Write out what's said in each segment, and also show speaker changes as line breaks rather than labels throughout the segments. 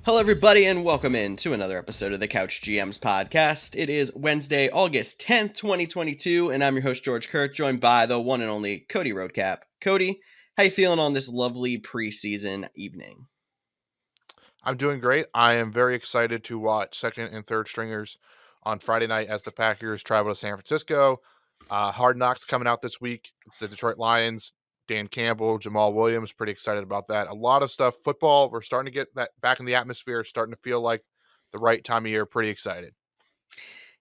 Hello, everybody, and welcome in to another episode of the Couch GMs podcast. It is Wednesday, August 10th, 2022, and I'm your host, George Kerth, joined by the one and only Cody Roadcap. Cody, how you feeling on this lovely preseason evening?
I'm doing great. I am very excited to watch second and third stringers on Friday night as the Packers travel to San Francisco. Hard Knocks coming out this week. It's the Detroit Lions, Dan Campbell, Jamal Williams. Pretty excited about that. A lot of stuff. Football, we're starting to get that back in the atmosphere. It's starting to feel like the right time of year. Pretty excited.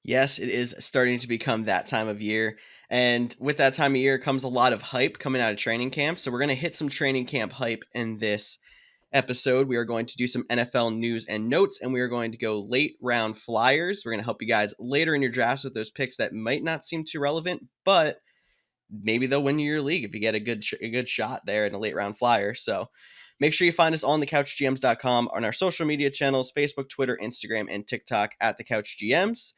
Yes, it is starting to become that time of year, and with that time of year comes a lot of hype coming out of training camp, so we're going to hit some training camp hype in this episode. We are going to do some NFL news and notes, and we are going to go late round flyers. We're going to help you guys later in your drafts with those picks that might not seem too relevant, but maybe they'll win you your league if you get a good shot there in a late round flyer. So make sure you find us on thecouchgms.com, on our social media channels, Facebook, Twitter, Instagram, and TikTok at the Couch GMs.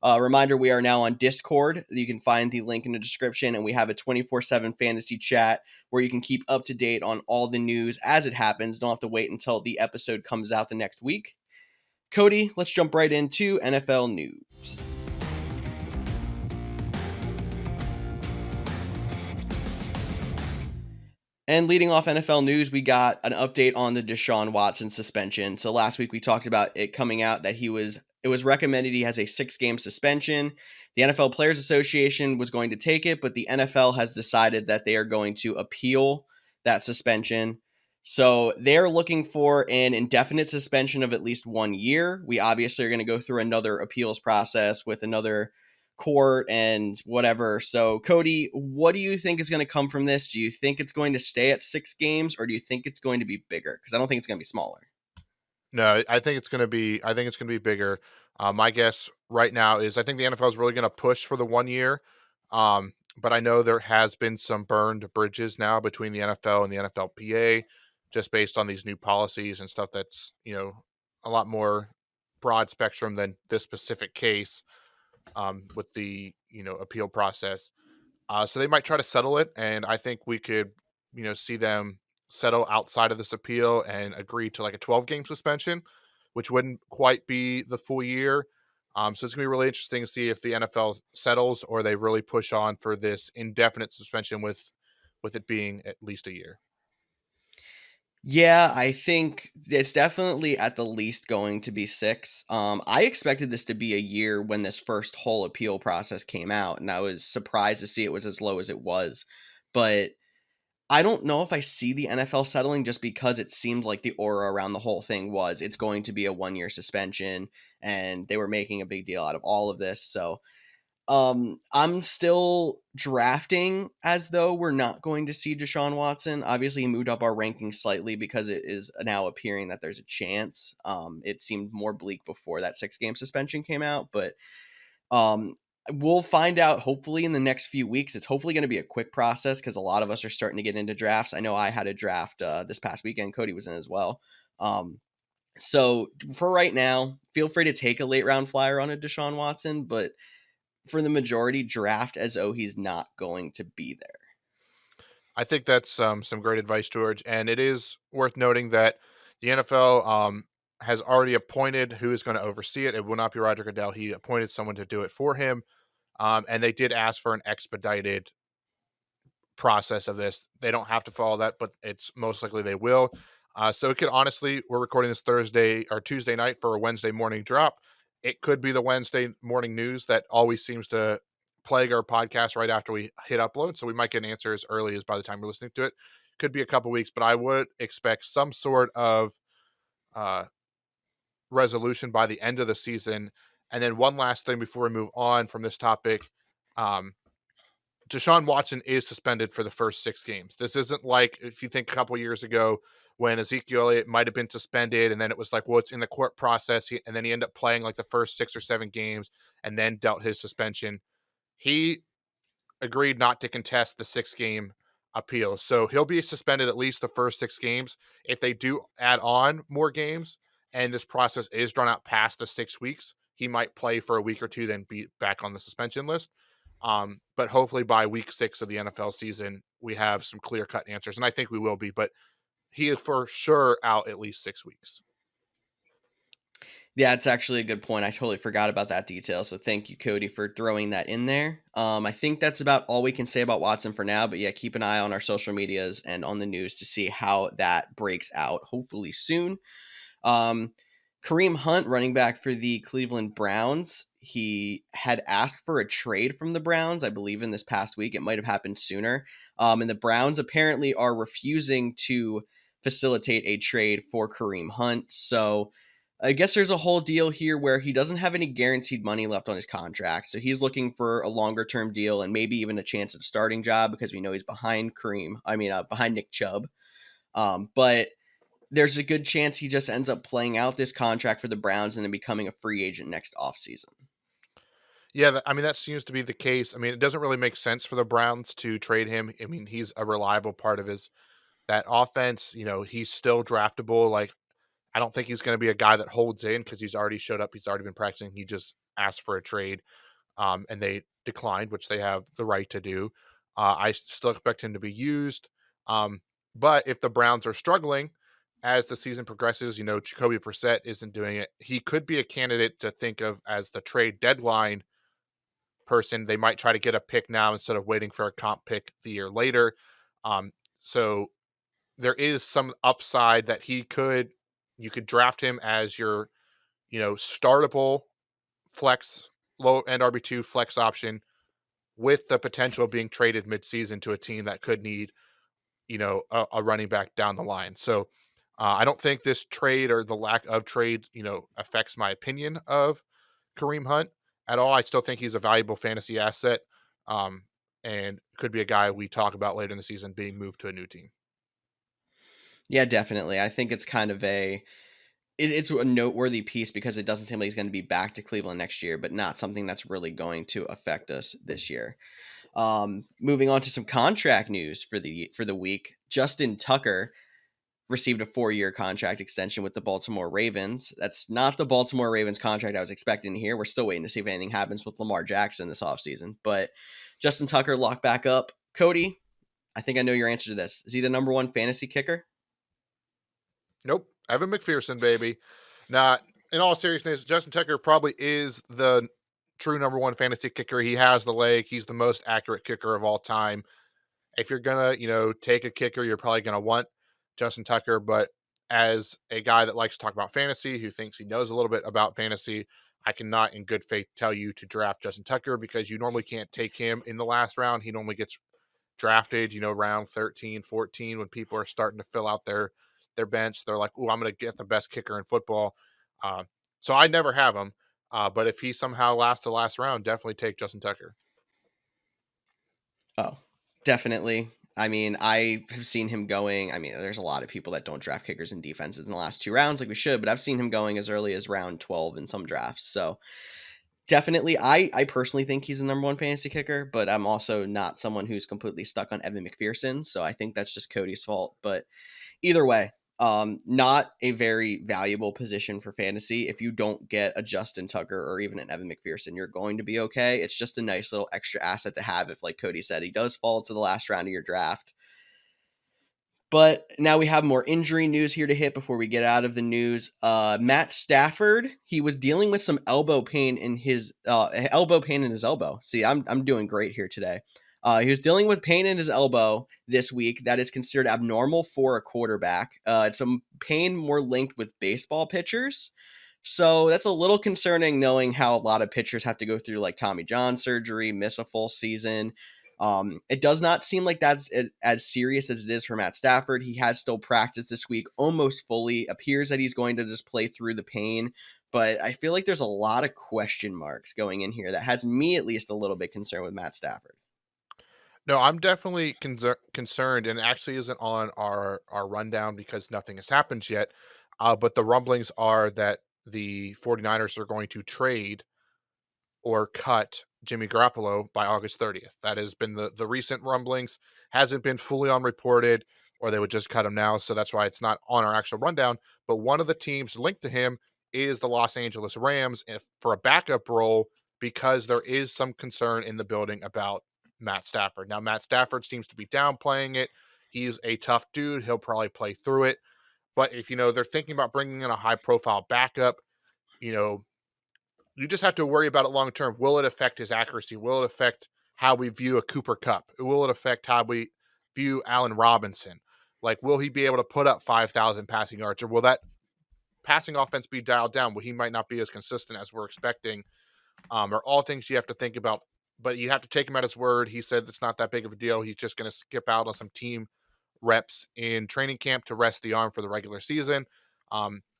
Reminder, we are now on Discord. You can find the link in the description, and we have a 24/7 fantasy chat where you can keep up to date on all the news as it happens. Don't have to wait until the episode comes out the next week. Cody, let's jump right into NFL news. And leading off NFL news, we got an update on the Deshaun Watson suspension. So last week we talked about it coming out that it was recommended he has a 6-game suspension. The NFL Players Association was going to take it, but the NFL has decided that they are going to appeal that suspension. So they're looking for an indefinite suspension of at least 1 year. We obviously are going to go through another appeals process with another court and whatever. So, Cody, what do you think is going to come from this? Do you think it's going to stay at 6 games, or do you think it's going to be bigger? Because I don't think it's going to be smaller.
No, I think it's going to be. I think it's going to be bigger. My guess right now is I think the NFL is really going to push for the 1 year. But I know there has been some burned bridges now between the NFL and the NFLPA, just based on these new policies and stuff. That's a lot more broad spectrum than this specific case with the appeal process. So they might try to settle it, and I think we could see them settle outside of this appeal and agree to like a 12-game suspension, which wouldn't quite be the full year. So it's gonna be really interesting to see if the NFL settles or they really push on for this indefinite suspension with it being at least a year.
Yeah, I think it's definitely at the least going to be 6. I expected this to be a year when this first whole appeal process came out, and I was surprised to see it was as low as it was. But I don't know if I see the NFL settling, just because it seemed like the aura around the whole thing was it's going to be a 1 year suspension, and they were making a big deal out of all of this. So I'm still drafting as though we're not going to see Deshaun Watson. Obviously, he moved up our ranking slightly because it is now appearing that there's a chance. It seemed more bleak before that 6-game suspension came out, but um, we'll find out hopefully in the next few weeks. It's hopefully going to be a quick process because a lot of us are starting to get into drafts. I know I had a draft this past weekend. Cody was in as well. So for right now, feel free to take a late round flyer on a Deshaun Watson, but for the majority, draft as though he's not going to be there.
I think that's some great advice, George. And it is worth noting that the NFL has already appointed who is going to oversee it. It will not be Roger Goodell. He appointed someone to do it for him. And they did ask for an expedited process of this. They don't have to follow that, but it's most likely they will. So it could honestly, we're recording this Thursday or Tuesday night for a Wednesday morning drop. It could be the Wednesday morning news that always seems to plague our podcast right after we hit upload. So we might get an answer as early as by the time you're listening to it. Could be a couple weeks, but I would expect some sort of uh, resolution by the end of the season. And then one last thing before we move on from this topic. Um, Deshaun Watson is suspended for the first 6 games. This isn't like if you think a couple years ago when Ezekiel Elliott might have been suspended and then it was like, well, it's in the court process. And then he ended up playing like the first 6 or 7 games and then dealt his suspension. He agreed not to contest the 6-game appeal. So he'll be suspended at least the first 6 games. If they do add on more games and this process is drawn out past the 6 weeks, he might play for a week or two, then be back on the suspension list. But hopefully by week 6 of the NFL season, we have some clear cut answers. And I think we will be, but he is for sure out at least 6 weeks.
Yeah, it's actually a good point. I totally forgot about that detail. So thank you, Cody, for throwing that in there. I think that's about all we can say about Watson for now. But yeah, keep an eye on our social medias and on the news to see how that breaks out. Hopefully soon. Um, Kareem Hunt, running back for the Cleveland Browns, he had asked for a trade from the Browns, I believe, in this past week. It might have happened sooner. And the Browns apparently are refusing to facilitate a trade for Kareem Hunt. So I guess there's a whole deal here where he doesn't have any guaranteed money left on his contract. So he's looking for a longer term deal and maybe even a chance at a starting job because we know he's behind behind Nick Chubb. But there's a good chance he just ends up playing out this contract for the Browns and then becoming a free agent next offseason.
Yeah, I mean, that seems to be the case. I mean, it doesn't really make sense for the Browns to trade him. I mean, he's a reliable part of his that offense. He's still draftable. Like, I don't think he's going to be a guy that holds in because he's already showed up. He's already been practicing. He just asked for a trade, and they declined, which they have the right to do. I still expect him to be used. Um, but if the Browns are struggling as the season progresses, Jacoby Brissett isn't doing it. He could be a candidate to think of as the trade deadline person. They might try to get a pick now instead of waiting for a comp pick the year later. So there is some upside that you could draft him as your, startable flex, low end RB2 flex option with the potential of being traded midseason to a team that could need, a running back down the line. So I don't think this trade or the lack of trade, affects my opinion of Kareem Hunt at all. I still think he's a valuable fantasy asset, um, and could be a guy we talk about later in the season being moved to a new team.
Yeah, definitely. I think it's kind of it's a noteworthy piece because it doesn't seem like he's going to be back to Cleveland next year, but not something that's really going to affect us this year. Moving on to some contract news for the week. Justin Tucker received a 4-year contract extension with the Baltimore Ravens. That's not the Baltimore Ravens contract I was expecting to hear. We're still waiting to see if anything happens with Lamar Jackson this offseason. But Justin Tucker locked back up. Cody, I think I know your answer to this. Is he the number one fantasy kicker?
Nope, Evan McPherson, baby. Not in all seriousness, Justin Tucker probably is the true number one fantasy kicker. He has the leg. He's the most accurate kicker of all time. If you're gonna, take a kicker, you're probably gonna want Justin Tucker. But as a guy that likes to talk about fantasy, who thinks he knows a little bit about fantasy, I cannot in good faith tell you to draft Justin Tucker because you normally can't take him in the last round. He normally gets drafted, round 13, 14 when people are starting to fill out their bench. They're like, "Oh, I'm going to get the best kicker in football." Uh, so I never have him. But if he somehow lasts the last round, definitely take Justin Tucker.
Oh, definitely. I mean, I have seen him going. I mean, there's a lot of people that don't draft kickers and defenses in the last 2 rounds like we should, but I've seen him going as early as round 12 in some drafts. So definitely, I personally think he's the number one fantasy kicker, but I'm also not someone who's completely stuck on Evan McPherson. So I think that's just Cody's fault. But either way, not a very valuable position for fantasy. If you don't get a Justin Tucker or even an Evan McPherson, you're going to be okay. It's just a nice little extra asset to have if, like Cody said, he does fall to the last round of your draft. But now we have more injury news here to hit before we get out of the news. Matt Stafford, he was dealing with some elbow pain in his elbow. See, I'm doing great here today. He was dealing with pain in his elbow this week that is considered abnormal for a quarterback. It's some pain more linked with baseball pitchers. So that's a little concerning knowing how a lot of pitchers have to go through like Tommy John surgery, miss a full season. It does not seem like that's as serious as it is for Matt Stafford. He has still practiced this week almost fully. Appears that he's going to just play through the pain. But I feel like there's a lot of question marks going in here that has me at least a little bit concerned with Matt Stafford.
No, I'm definitely concerned, and it actually isn't on our rundown because nothing has happened yet. But the rumblings are that the 49ers are going to trade or cut Jimmy Garoppolo by August 30th. That has been the recent rumblings. Hasn't been fully unreported, or they would just cut him now. So that's why it's not on our actual rundown. But one of the teams linked to him is the Los Angeles Rams for a backup role because there is some concern in the building about Matt Stafford. Now, Matt Stafford seems to be downplaying it. He's a tough dude. He'll probably play through it. But if they're thinking about bringing in a high profile backup, you know, you just have to worry about it long term. Will it affect his accuracy? Will it affect how we view a Cooper Cup? Will it affect how we view Allen Robinson? Like, will he be able to put up 5,000 passing yards, or will that passing offense be dialed down? Well, he might not be as consistent as we're expecting. Are all things you have to think about. But you have to take him at his word. He said it's not that big of a deal. He's just going to skip out on some team reps in training camp to rest the arm for the regular season.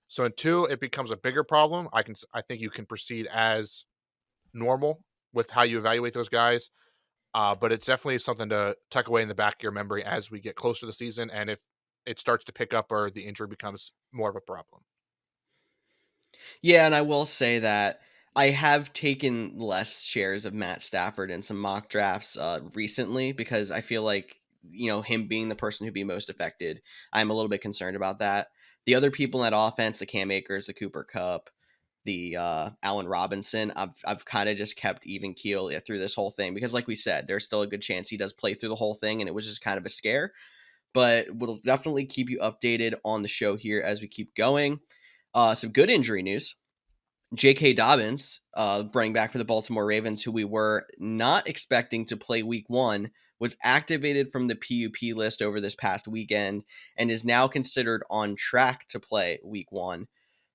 So until it becomes a bigger problem, I think you can proceed as normal with how you evaluate those guys. But it's definitely something to tuck away in the back of your memory as we get closer to the season, and if it starts to pick up or the injury becomes more of a problem.
Yeah, and I will say that I have taken less shares of Matt Stafford in some mock drafts recently because I feel like, him being the person who'd be most affected, I'm a little bit concerned about that. The other people in that offense, the Cam Akers, the Cooper Cup, the Allen Robinson, I've kind of just kept even keel through this whole thing because, like we said, there's still a good chance he does play through the whole thing, and it was just kind of a scare. But we'll definitely keep you updated on the show here as we keep going. Some good injury news. J.K. Dobbins, running back for the Baltimore Ravens, who we were not expecting to play week one, was activated from the PUP list over this past weekend and is now considered on track to play week one.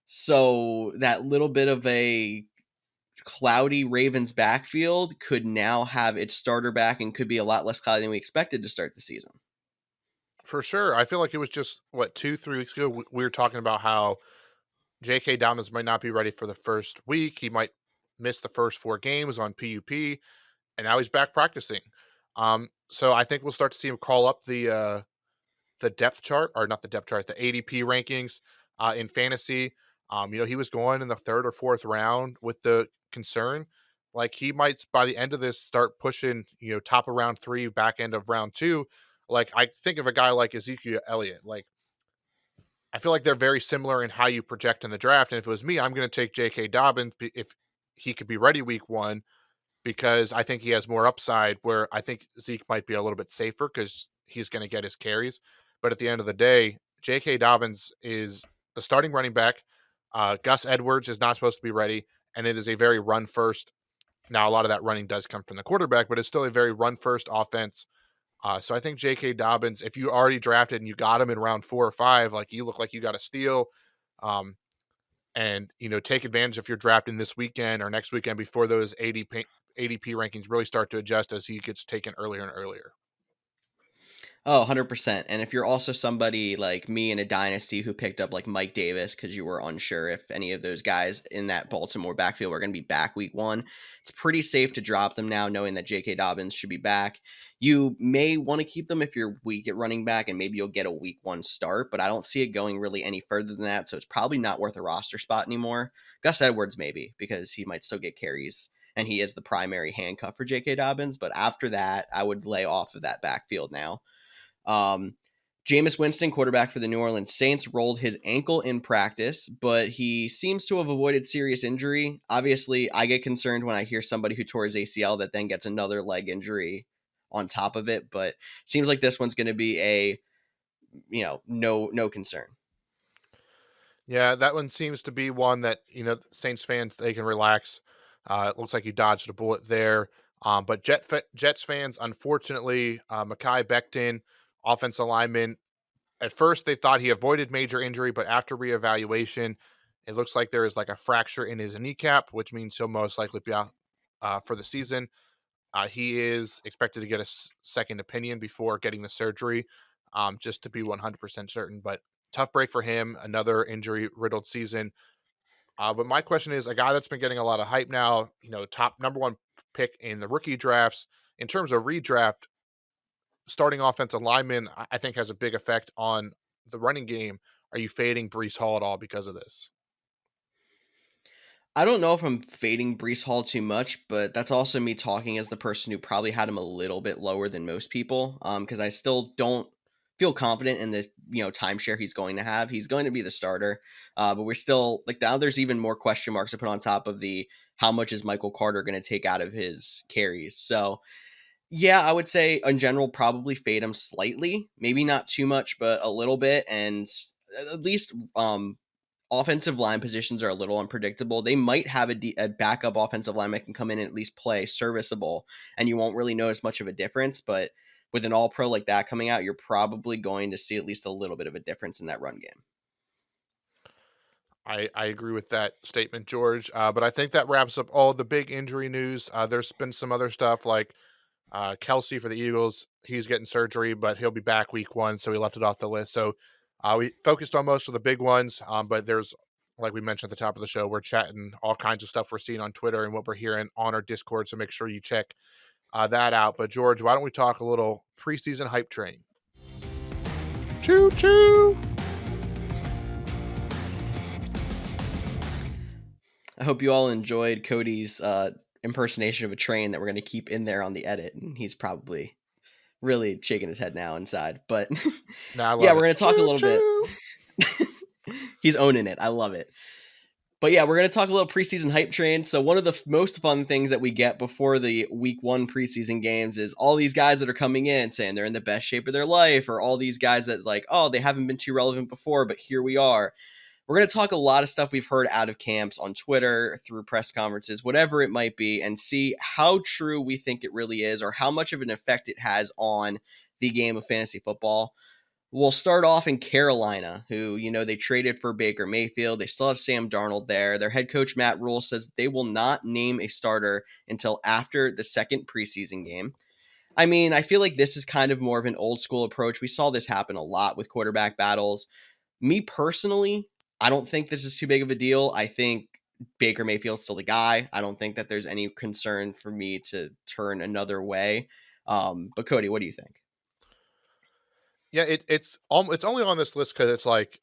So that little bit of a cloudy Ravens backfield could now have its starter back and could be a lot less cloudy than we expected to start the season.
For sure. I feel like it was just, what, 2, 3 weeks ago, we were talking about how J.K. Dobbins might not be ready for the first week. He might miss the first 4 games on PUP, and now he's back practicing. So I think we'll start to see him call up the depth chart, or not the depth chart, the ADP rankings in fantasy. He was going in the third or fourth round with the concern. Like, he might by the end of this start pushing, top of round 3, back end of round 2. Like, I think of a guy like Ezekiel Elliott. Like, I feel like they're very similar in how you project in the draft. And if it was me, I'm going to take J.K. Dobbins if he could be ready week one, because I think he has more upside, where I think Zeke might be a little bit safer because he's going to get his carries. But at the end of the day, J.K. Dobbins is the starting running back. Gus Edwards is not supposed to be ready, and it is a very run first. Now, a lot of that running does come from the quarterback, but it's still a very run first offense. So I think J.K. Dobbins, if you already drafted and you got him in round 4 or 5, like, you look like you got a steal. Um, and take advantage if you're drafting this weekend or next weekend before those ADP rankings really start to adjust as he gets taken earlier and earlier.
Oh, 100%. And if you're also somebody like me in a dynasty who picked up like Mike Davis because you were unsure if any of those guys in that Baltimore backfield were going to be back week one, it's pretty safe to drop them now, knowing that J.K. Dobbins should be back. You may want to keep them if you're weak at running back, and maybe you'll get a week one start, but I don't see it going really any further than that. So it's probably not worth a roster spot anymore. Gus Edwards, maybe, because he might still get carries and he is the primary handcuff for J.K. Dobbins. But after that, I would lay off of that backfield now. um, Jameis Winston, quarterback for the New Orleans Saints, rolled his ankle in practice, but he seems to have avoided serious injury. Obviously, I get concerned when I hear somebody who tore his ACL that then gets another leg injury on top of it, but it seems like this one's going to be a, no concern.
Yeah, that one seems to be one that, Saints fans, they can relax. It looks like he dodged a bullet there. But Jets fans, unfortunately, Mekhi Becton, offensive lineman, at first they thought he avoided major injury, but after reevaluation, it looks like there is like a fracture in his kneecap, which means he'll most likely be out for the season. He is expected to get a second opinion before getting the surgery, just to be 100% certain. But tough break for him, another injury riddled season. But my question is, a guy that's been getting a lot of hype now, top number one pick in the rookie drafts, in terms of redraft, starting offensive lineman, I think has a big effect on the running game. Are you fading Brees Hall at all because of this?
I don't know if I'm fading Brees Hall too much, but that's also me talking as the person who probably had him a little bit lower than most people. Because I still don't feel confident in the timeshare he's going to have. He's going to be the starter, but we're still like now. There's even more question marks to put on top of the how much is Michael Carter going to take out of his carries. So yeah, I would say in general probably fade him slightly, maybe not too much, but a little bit, and at least offensive line positions are a little unpredictable. They might have a backup offensive lineman that can come in and at least play serviceable, and you won't really notice much of a difference. But with an all pro like that coming out, you're probably going to see at least a little bit of a difference in that run game.
I agree with that statement, George. But I think that wraps up all the big injury news. There's been some other stuff like Kelsey for the Eagles. He's getting surgery, but he'll be back week 1, so we left it off the list. So we focused on most of the big ones, but there's, like we mentioned at the top of the show, we're chatting all kinds of stuff we're seeing on Twitter and what we're hearing on our Discord. So make sure you check that out. But George, why don't we talk a little preseason hype train? Choo choo.
I hope you all enjoyed Cody's impersonation of a train that we're going to keep in there on the edit, and he's probably really shaking his head now inside. But
Now I
yeah,
love
we're
it.
going to talk a
Choo
little bit.
choo.
He's owning it. I love it. But yeah, we're going to talk a little preseason hype train. So one of the most fun things that we get before the week 1 preseason games is all these guys that are coming in saying they're in the best shape of their life, or all these guys that's like, oh, they haven't been too relevant before, but here we are. We're going to talk a lot of stuff we've heard out of camps on Twitter, through press conferences, whatever it might be, and see how true we think it really is, or how much of an effect it has on the game of fantasy football. We'll start off in Carolina, who, they traded for Baker Mayfield. They still have Sam Darnold there. Their head coach, Matt Rule, says they will not name a starter until after the second preseason game. I mean, I feel like this is kind of more of an old school approach. We saw this happen a lot with quarterback battles. Me personally, I don't think this is too big of a deal. I think Baker Mayfield's still the guy. I don't think that there's any concern for me to turn another way. But Cody, what do you think?
Yeah, it's only on this list because it's like,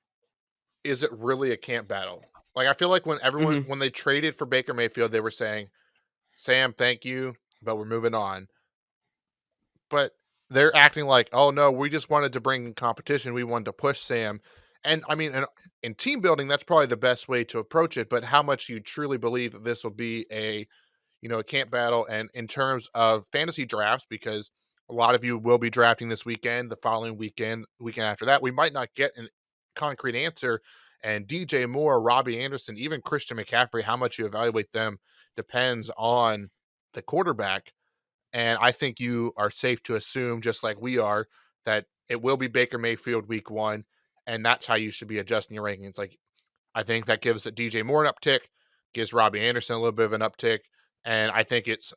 is it really a camp battle? Like I feel like
Mm-hmm.
when they traded for Baker Mayfield, they were saying, "Sam, thank you, but we're moving on." But they're acting like, "Oh no, we just wanted to bring in competition. We wanted to push Sam." And I mean, in team building, that's probably the best way to approach it. But how much you truly believe that this will be a camp battle, and in terms of fantasy drafts, because a lot of you will be drafting this weekend, the following weekend after that, we might not get a concrete answer. And DJ Moore, Robbie Anderson, even Christian McCaffrey, how much you evaluate them depends on the quarterback. And I think you are safe to assume, just like we are, that it will be Baker Mayfield week 1, and that's how you should be adjusting your rankings. Like I think that gives a DJ Moore an uptick, gives Robbie Anderson a little bit of an uptick, and I think it's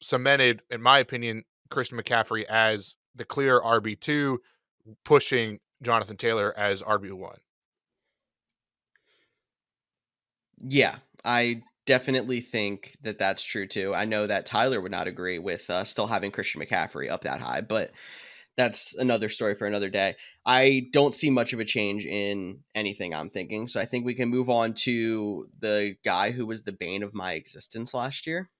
cemented, in my opinion, Christian McCaffrey as the clear RB2, pushing Jonathan Taylor as RB1.
Yeah, I definitely think that that's true too. I know that Tyler would not agree with still having Christian McCaffrey up that high, but that's another story for another day. I don't see much of a change in anything I'm thinking. So I think we can move on to the guy who was the bane of my existence last year.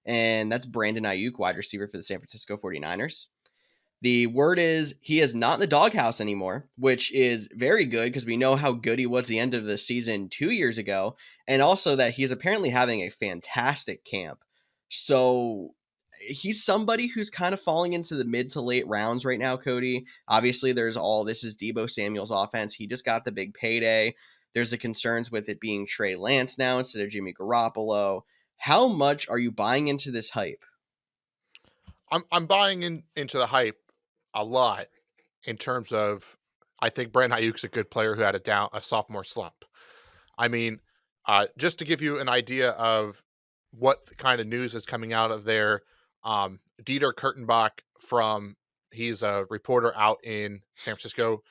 And that's Brandon Ayuk, wide receiver for the San Francisco 49ers. The word is he is not in the doghouse anymore, which is very good because we know how good he was the end of the season 2 years ago, and also that he's apparently having a fantastic camp. So he's somebody who's kind of falling into the mid to late rounds right now, Cody. Obviously, this is Debo Samuel's offense. He just got the big payday. There's the concerns with it being Trey Lance now instead of Jimmy Garoppolo. How much are you buying into this hype?
I'm buying into the hype a lot, in terms of, I think Brandon Ayuk's a good player who had a sophomore slump. I mean, just to give you an idea of what the kind of news is coming out of there, Dieter Kurtenbach he's a reporter out in San Francisco.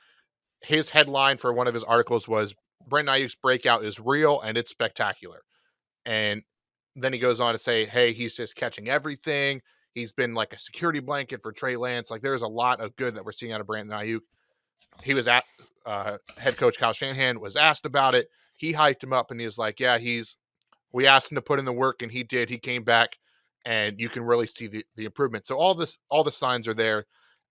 His headline for one of his articles was, Brandon Ayuk's breakout is real and it's spectacular. And then he goes on to say, hey, he's just catching everything. He's been like a security blanket for Trey Lance. Like there's a lot of good that we're seeing out of Brandon Ayuk. He was at head coach Kyle Shanahan was asked about it. He hyped him up and he's like, yeah, we asked him to put in the work and he did. He came back and you can really see the improvement. So all the signs are there.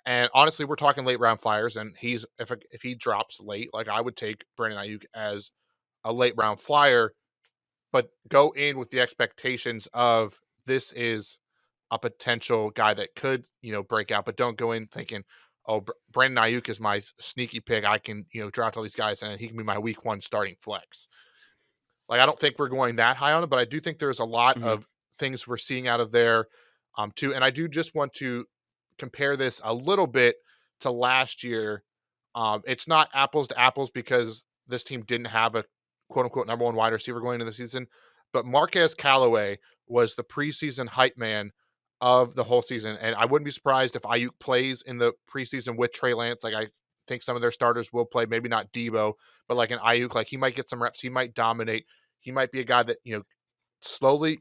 And honestly, we're talking late round Flyers, and if he drops late, like I would take Brandon Ayuk as a late round Flyer, but go in with the expectations of, this is a potential guy that could, break out, but don't go in thinking, oh, Brandon Ayuk is my sneaky pick. I can, draft all these guys and he can be my week 1 starting flex. Like, I don't think we're going that high on it, but I do think there's a lot
Mhm.
of things we're seeing out of there, too. And I do just want to compare this a little bit to last year. It's not apples to apples because this team didn't have a quote unquote number 1 wide receiver going into the season, but Marquez Callaway was the preseason hype man of the whole season. And I wouldn't be surprised if Ayuk plays in the preseason with Trey Lance. Like, I think some of their starters will play, maybe not Debo, but like an Ayuk, like he might get some reps, he might dominate. He might be a guy that, slowly,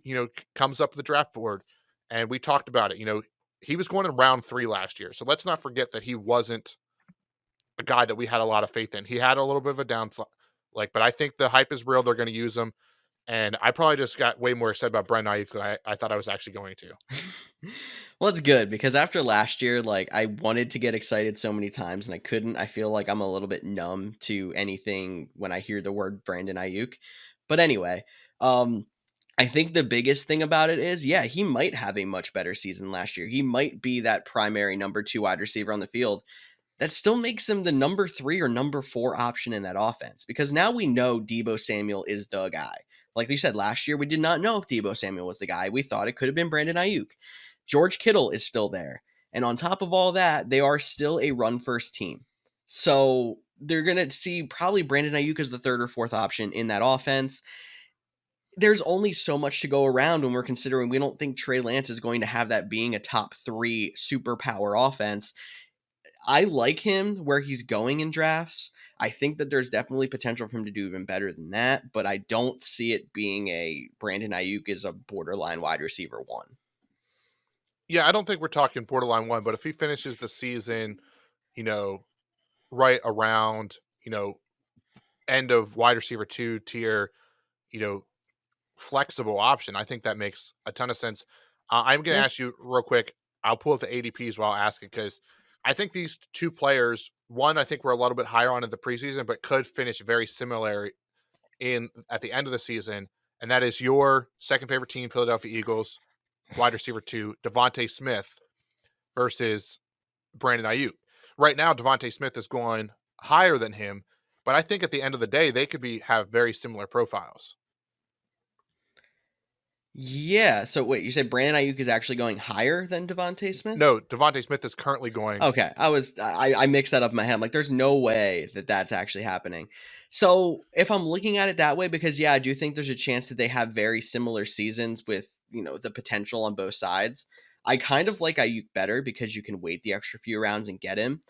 comes up the draft board. And we talked about it, he was going in round 3 last year. So let's not forget that he wasn't a guy that we had a lot of faith in. He had a little bit of a downslide, but I think the hype is real. They're going to use him. And I probably just got way more excited about Brent Ayuk than I thought I was actually going to.
Well, it's good because after last year, like I wanted to get excited so many times and I couldn't. I feel like I'm a little bit numb to anything when I hear the word Brandon Ayuk. But anyway, I think the biggest thing about it is, yeah, he might have a much better season last year. He might be that primary number 2 wide receiver on the field. That still makes him the number 3 or number 4 option in that offense because now we know Debo Samuel is the guy. Like you said, last year we did not know if Debo Samuel was the guy. We thought it could have been Brandon Ayuk. George Kittle is still there. And on top of all that, they are still a run first team. So they're going to see probably Brandon Ayuk as the 3rd or 4th option in that offense. There's only so much to go around when we're considering we don't think Trey Lance is going to have that being a top 3 superpower offense. I like him where he's going in drafts. I think that there's definitely potential for him to do even better than that, but I don't see it being a Brandon Ayuk is a borderline wide receiver 1.
Yeah, I don't think we're talking borderline 1, but if he finishes the season, you know, right around, end of wide receiver 2 tier, you know, flexible option, I think that makes a ton of sense. I'm going to
Yeah.
ask you real quick. I'll pull up the ADPs while asking because I think these 2 players, one, I think we're a little bit higher on in the preseason, but could finish very similar in at the end of the season. And that is your second favorite team, Philadelphia Eagles, wide receiver 2, Devontae Smith versus Brandon Ayuk. Right now, Devontae Smith is going higher than him, but I think at the end of the day, they could have very similar profiles.
Yeah. So wait, you said Brandon Ayuk is actually going higher than Devontae Smith?
No, Devontae Smith is currently going.
Okay, I mixed that up in my head. I'm like, there's no way that that's actually happening. So if I'm looking at it that way, because yeah, I do think there's a chance that they have very similar seasons with the potential on both sides. I kind of like Ayuk better because you can wait the extra few rounds and get him.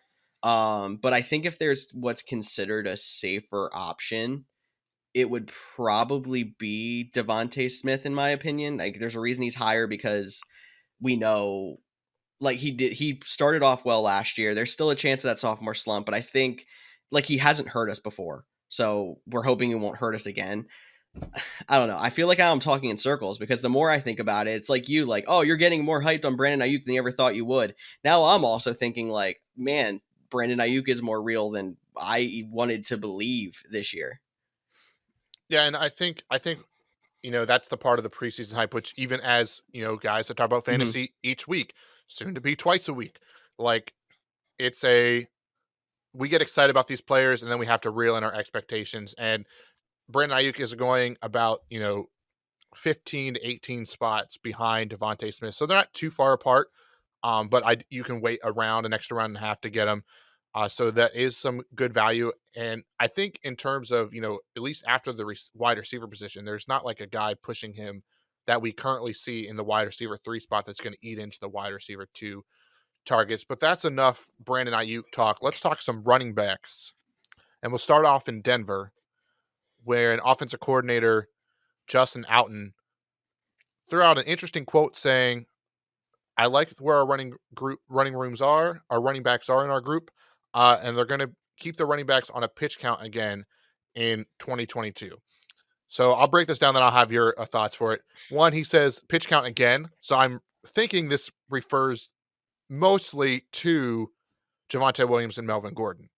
But I think if there's what's considered a safer option, it would probably be Devontae Smith in my opinion. Like, there's a reason he's higher because we know like he started off well last year. There's still a chance of that sophomore slump, but I think like he hasn't hurt us before. So we're hoping it won't hurt us again. I don't know. I feel like I'm talking in circles because the more I think about it, it's like you like, oh, you're getting more hyped on Brandon Ayuk than you ever thought you would. Now I'm also thinking like, man, Brandon Ayuk is more real than I wanted to believe this year.
Yeah, and I think that's the part of the preseason hype, which even as guys that talk about
Hmm.
fantasy each week, soon to be twice a week, like it's a we get excited about these players and then we have to reel in our expectations. And Brandon Ayuk is going about 15 to 18 spots behind Devontae Smith. So they're not too far apart. But you can wait around an extra round and a half to get them. So that is some good value. And I think in terms of, at least after the wide receiver position, there's not like a guy pushing him that we currently see in the wide receiver 3 spot that's going to eat into the wide receiver 2 targets. But that's enough Brandon Ayuk talk. Let's talk some running backs. And we'll start off in Denver, where an offensive coordinator, Justin Outen, threw out an interesting quote saying, I like where our running rooms are, our running backs are in our group, and they're going to keep the running backs on a pitch count again in 2022. So I'll break this down, then I'll have your thoughts for it. One, he says pitch count again. So I'm thinking this refers mostly to Javonte Williams and Melvin Gordon,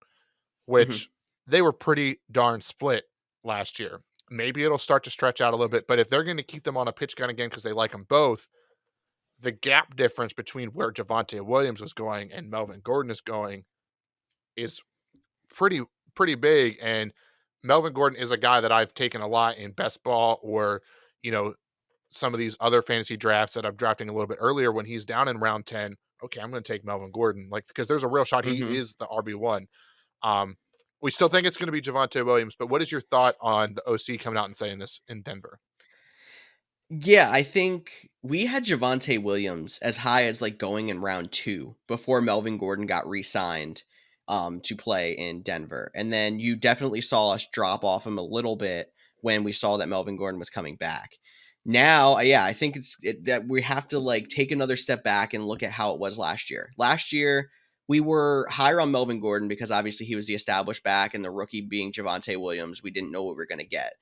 Hmm.
which they were pretty darn split last year. Maybe it'll start to stretch out a little bit, but if they're going to keep them on a pitch count again because they like them both, the gap difference between where Javonte Williams is going and Melvin Gordon is going is pretty pretty big. And Melvin Gordon is a guy that I've taken a lot in best ball or, you know, some of these other fantasy drafts that I'm drafting a little bit earlier when he's down in round 10. Okay, I'm going to take Melvin Gordon, like, because there's a real shot he
Mhm.
is the RB1. Um, we still think it's going to be Javonte Williams, but what is your thought on the OC coming out and saying this in Denver?
Yeah, I think we had Javonte Williams as high as, like, going in round 2 before Melvin Gordon got re-signed, to play in Denver, and then you definitely saw us drop off him a little bit when we saw that Melvin Gordon was coming back. Now, yeah, I think that we have to, like, take another step back and look at how it was last year. Last year, we were higher on Melvin Gordon because obviously he was the established back and the rookie being Javonte Williams, we didn't know what we were gonna get.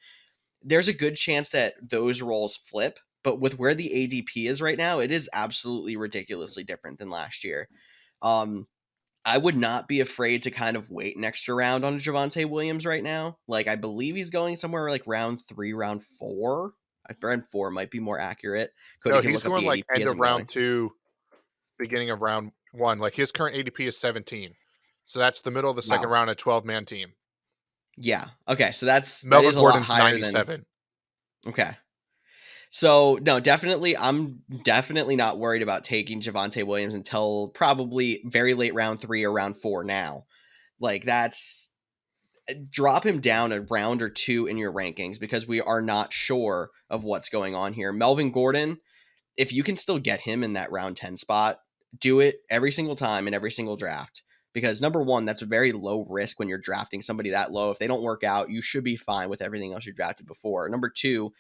There's a good chance that those roles flip, but with where the ADP is right now, it is absolutely ridiculously different than last year. Um, I would not be afraid to kind of wait an extra round on Javonte Williams right now. Like, I believe he's going somewhere like round 3, round 4. Round 4 might be more accurate. Cody
No,
can
he's
look up
going
the
like
ADP
end
as
of
I'm
round
going.
2, beginning of round 1. Like his current ADP is 17. So that's the middle of the second
Wow.
round, a 12-man team.
Yeah. Okay, so that
Melvin
is a lot
Gordon's
higher than.
97.
Okay. So, no, definitely, I'm definitely not worried about taking Javonte Williams until probably very late round 3 or round 4 now. Like, that's drop him down a round or 2 in your rankings because we are not sure of what's going on here. Melvin Gordon, if you can still get him in that round 10 spot, do it every single time in every single draft. Because number one, that's a very low risk when you're drafting somebody that low. If they don't work out, you should be fine with everything else you drafted before. Number two,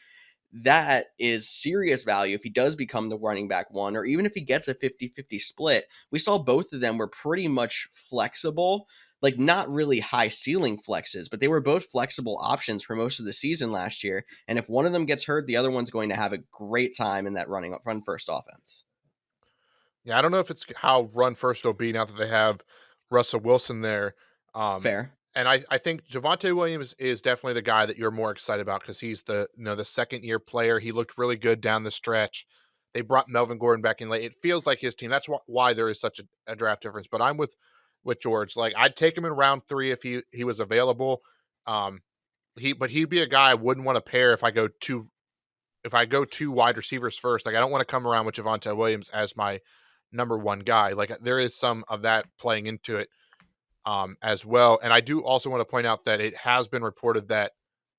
that is serious value if he does become the running back one, or even if he gets a 50-50 split. We saw both of them were pretty much flexible, like not really high ceiling flexes, but they were both flexible options for most of the season last year. And if one of them gets hurt, the other one's going to have a great time in that run first offense.
Yeah, I don't know if it's how run first will be now that they have Russell Wilson there. Um,
Fair.
and I think Javonte Williams is definitely the guy that you're more excited about because he's the the second year player. He looked really good down the stretch. They brought Melvin Gordon back in late. It feels like his team. That's why there is such a draft difference. But I'm with George. Like I'd take him in round 3 if he was available. Um, he'd be a guy I wouldn't want to pair if I go two wide receivers first. Like I don't want to come around with Javonte Williams as my number one guy. Like there is some of that playing into it as well. And I do also want to point out that it has been reported that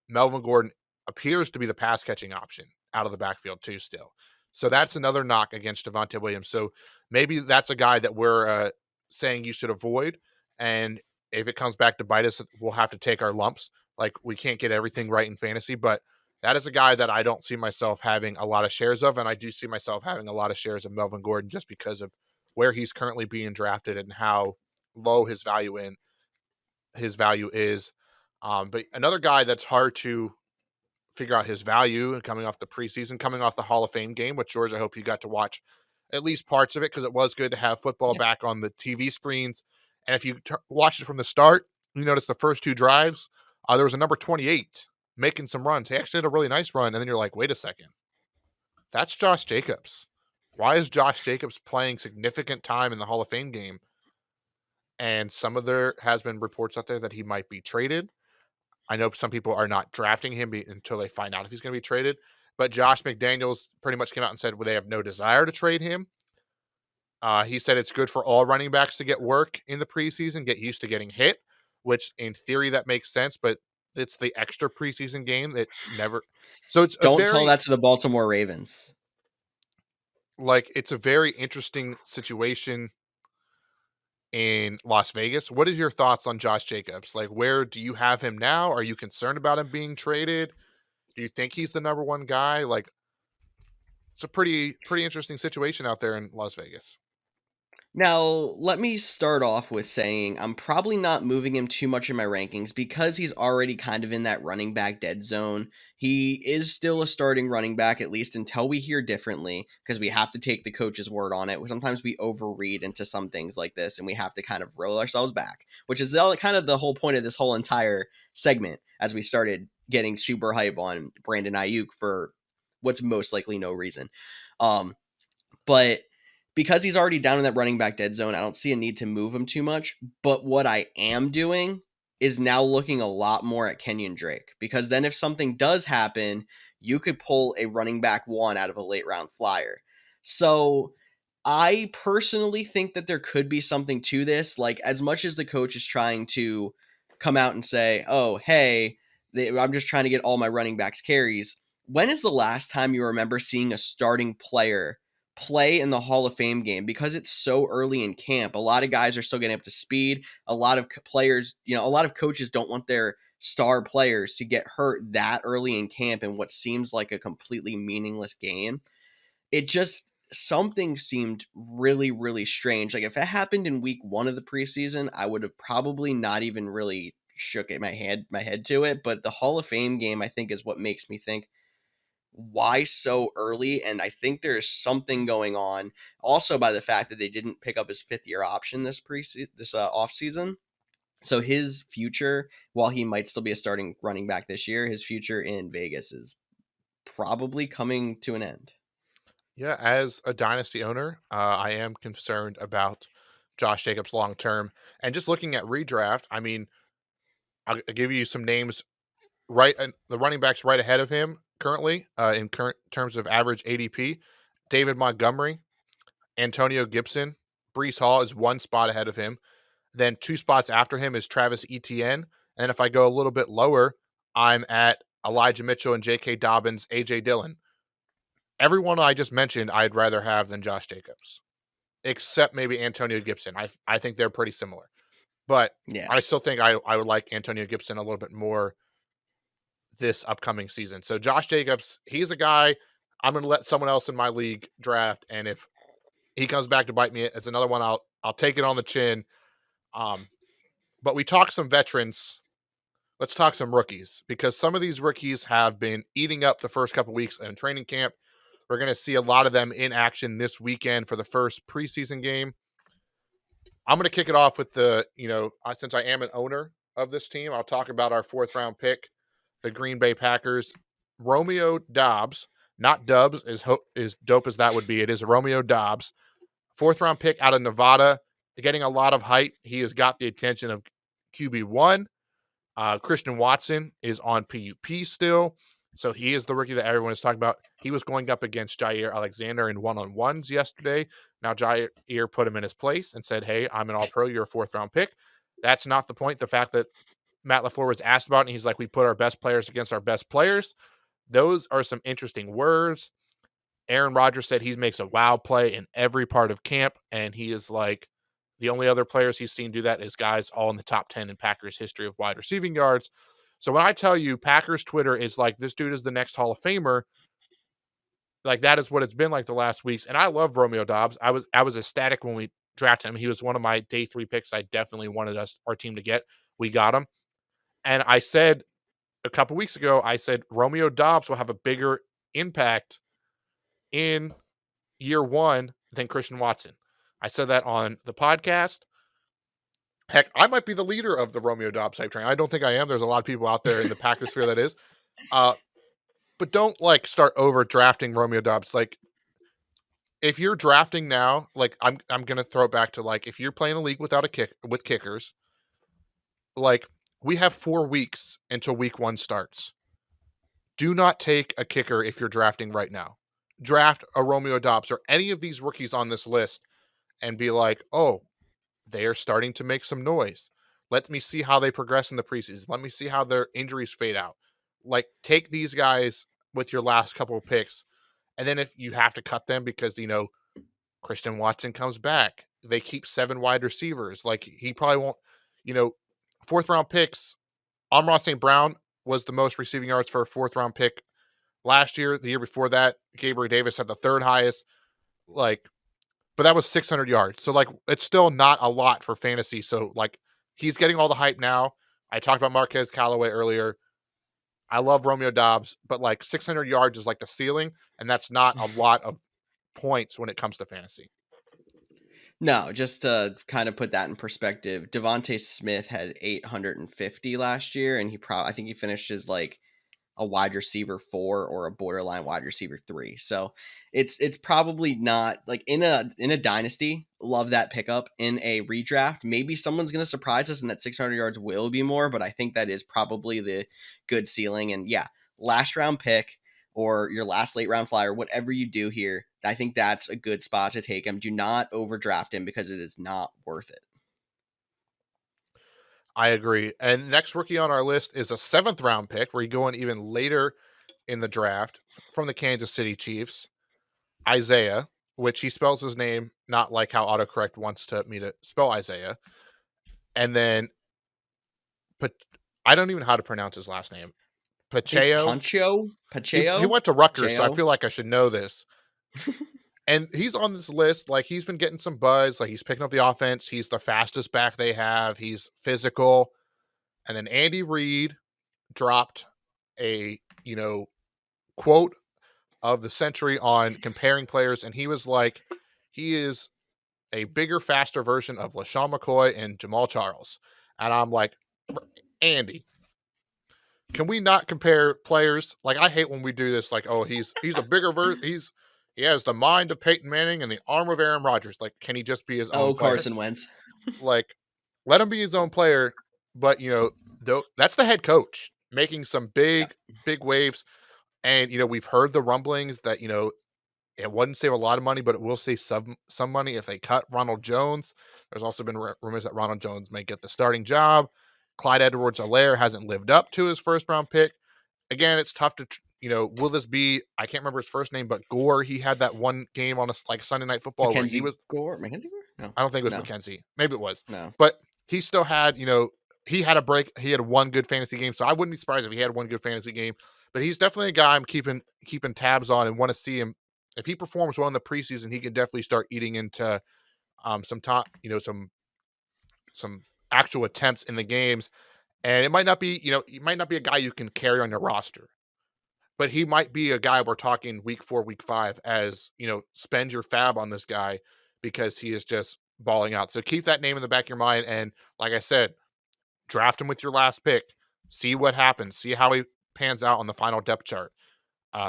Melvin Gordon appears to be the pass catching option out of the backfield too still. So that's another knock against Devontae Williams. So maybe that's a guy that we're saying you should avoid. And if it comes back to bite us, we'll have to take our lumps. Like we can't get everything right in fantasy, but that is a guy that I don't see myself having a lot of shares of. And I do see myself having a lot of shares of Melvin Gordon just because of where he's currently being drafted and how low his value is. But another guy that's hard to figure out his value coming off the preseason, coming off the Hall of Fame game, which George, I hope you got to watch at least parts of it because it was good to have football
Yeah.
back on the TV screens. And if you watched it from the start, you notice the first two drives, there was a number 28 making some runs. He actually had a really nice run. And then you're like, wait a second, that's Josh Jacobs. Why is Josh Jacobs playing significant time in the Hall of Fame game? And some of there has been reports out there that he might be traded. I know some people are not drafting him until they find out if he's going to be traded. But Josh McDaniels pretty much came out and said well, they have no desire to trade him. He said it's good for all running backs to get work in the preseason, get used to getting hit, which in theory that makes sense, but it's the extra preseason game that never. So it's a
Don't tell
very
that to the Baltimore Ravens.
it's a very interesting situation in Las Vegas. What is your thoughts on Josh Jacobs? Like, where do you have him now? Are you concerned about him being traded? Do you think he's the number one guy? Like, it's a pretty interesting situation out there in Las Vegas.
Now, let me start off with saying I'm probably not moving him too much in my rankings because he's already kind of in that running back dead zone. He is still a starting running back, at least until we hear differently, because we have to take the coach's word on it. Sometimes we overread into some things like this and we have to kind of roll ourselves back, which is kind of the whole point of this whole entire segment as we started getting super hype on Brandon Ayuk for what's most likely no reason. Um, But because he's already down in that running back dead zone, I don't see a need to move him too much. But what I am doing is now looking a lot more at Kenyon Drake, because then if something does happen, you could pull a running back one out of a late round flyer. So I personally think that there could be something to this. Like, as much as the coach is trying to come out and say, oh, hey, I'm just trying to get all my running backs carries. When is the last time you remember seeing a starting player play in the Hall of Fame game? Because it's so early in camp, a lot of guys are still getting up to speed. A lot of players, a lot of coaches don't want their star players to get hurt that early in camp in what seems like a completely meaningless game. It just, something seemed really, really strange. Like, if it happened in week one of the preseason, I would have probably not even really shook my head to it. But the Hall of Fame game, I think, is what makes me think, why so early? And I think there's something going on also by the fact that they didn't pick up his fifth year option this off season. So his future, while he might still be a starting running back this year, his future in Vegas is probably coming to an end.
Yeah, as a dynasty owner, I am concerned about Josh Jacobs long term. And just looking at redraft, I mean, I'll give you some names right, and the running backs right ahead of him currently in current terms of average ADP. David Montgomery, Antonio Gibson, Brees Hall is one spot ahead of him. Then two spots after him is Travis Etienne. And if I go a little bit lower, I'm at Elijah Mitchell and J.K. Dobbins, A.J. Dillon. Everyone I just mentioned, I'd rather have than Josh Jacobs, except maybe Antonio Gibson. I think they're pretty similar. But
Yeah.
I still think I would like Antonio Gibson a little bit more this upcoming season. So Josh Jacobs, he's a guy I'm going to let someone else in my league draft, and if he comes back to bite me, it's another one I'll take it on the chin. Um, but we talk some veterans. Let's talk some rookies, because some of these rookies have been eating up the first couple weeks in training camp. We're going to see a lot of them in action this weekend for the first preseason game. I'm going to kick it off with since I am an owner of this team, I'll talk about our fourth round pick, the Green Bay Packers, Romeo Doubs, not Dubs, as dope as that would be. It is Romeo Doubs, fourth round pick out of Nevada, getting a lot of hype. He has got the attention of QB1. Christian Watson is on PUP still. So he is the rookie that everyone is talking about. He was going up against Jair Alexander in one-on-ones yesterday. Now Jair put him in his place and said, hey, I'm an all-pro. You're a fourth-round pick. That's not the point. The fact that Matt LaFleur was asked about it, and he's like, we put our best players against our best players. Those are some interesting words. Aaron Rodgers said he makes a wow play in every part of camp, and he is like, the only other players he's seen do that is guys all in the top 10 in Packers history of wide receiving yards. So when I tell you Packers Twitter is like, this dude is the next Hall of Famer, like that is what it's been like the last weeks. And I love Romeo Doubs. I was ecstatic when we drafted him. He was one of my day 3 picks I definitely wanted our team to get. We got him. And I said a couple weeks ago, I said Romeo Doubs will have a bigger impact in year one than Christian Watson. I said that on the podcast. Heck, I might be the leader of the Romeo Doubs hype train. I don't think I am. There's a lot of people out there in the Packers sphere that is. But don't like start over drafting Romeo Doubs. Like, if you're drafting now, like I'm gonna throw it back to, like, if you're playing a league without with kickers, like, we have 4 weeks until week 1 starts. Do not take a kicker if you're drafting right now. Draft a Romeo Doubs or any of these rookies on this list and be like, oh, they are starting to make some noise. Let me see how they progress in the preseason. Let me see how their injuries fade out. Like, take these guys with your last couple of picks. And then if you have to cut them because, Christian Watson comes back, they keep 7 wide receivers. Like, he probably won't, fourth round picks. Amon St. Brown was the most receiving yards for a fourth round pick last year. The year before that, Gabriel Davis had the third highest. Like, but that was 600 yards. So, like, it's still not a lot for fantasy. So, like, he's getting all the hype now. I talked about Marquez Callaway earlier. I love Romeo Doubs, but like 600 yards is like the ceiling, and that's not a lot of points when it comes to fantasy.
No, just to kind of put that in perspective, Devontae Smith had 850 last year, and I think he finished his like a wide receiver 4 or a borderline wide receiver 3. So it's probably not like in a dynasty, love that pickup. In a redraft, maybe someone's going to surprise us and that 600 yards will be more, but I think that is probably the good ceiling. And yeah, last round pick or your last late round flyer, whatever you do here, I think that's a good spot to take him. Do not overdraft him because it is not worth it.
I agree. And next rookie on our list is a 7th round pick, where you go in even later in the draft, from the Kansas City Chiefs, Isaiah, which he spells his name not like how autocorrect wants me to spell Isaiah. And then I don't even know how to pronounce his last name.
I think it's
Pacheco. He
Pacheco,
went to Rutgers, so I
Pacheco.
feel like I should know this. And he's on this list. Like, he's been getting some buzz. Like, he's picking up the offense. He's the fastest back they have. He's physical. And then Andy Reid dropped a, quote of the century on comparing players. And he was like, he is a bigger, faster version of LaShawn McCoy and Jamal Charles. And I'm like, Andy, can we not compare players? Like, I hate when we do this. Like, oh, he's a bigger version. He has the mind of Peyton Manning and the arm of Aaron Rodgers. Like, can he just be his own
Oh,
player?
Carson Wentz.
Like, let him be his own player. But that's the head coach making some
Yeah.
big waves. And we've heard the rumblings that it wouldn't save a lot of money, but it will save some money if they cut Ronald Jones. There's also been rumors that Ronald Jones may get the starting job. Clyde Edwards-Helaire hasn't lived up to his first round pick. Again, it's tough to, will this be, I can't remember his first name, but Gore, he had that one game on Sunday Night Football where he was,
Mackenzie Gore? No.
I don't think it was
No.
McKenzie. Maybe it was.
No.
But he still had, he had a break. He had one good fantasy game. So I wouldn't be surprised if he had one good fantasy game. But he's definitely a guy I'm keeping tabs on and want to see him. If he performs well in the preseason, he can definitely start eating into some top, some actual attempts in the games. And it might not be, he might not be a guy you can carry on your roster, but he might be a guy we're talking week 4, week 5 as, spend your fab on this guy because he is just balling out. So keep that name in the back of your mind. And like I said, draft him with your last pick, see what happens, see how he pans out on the final depth chart.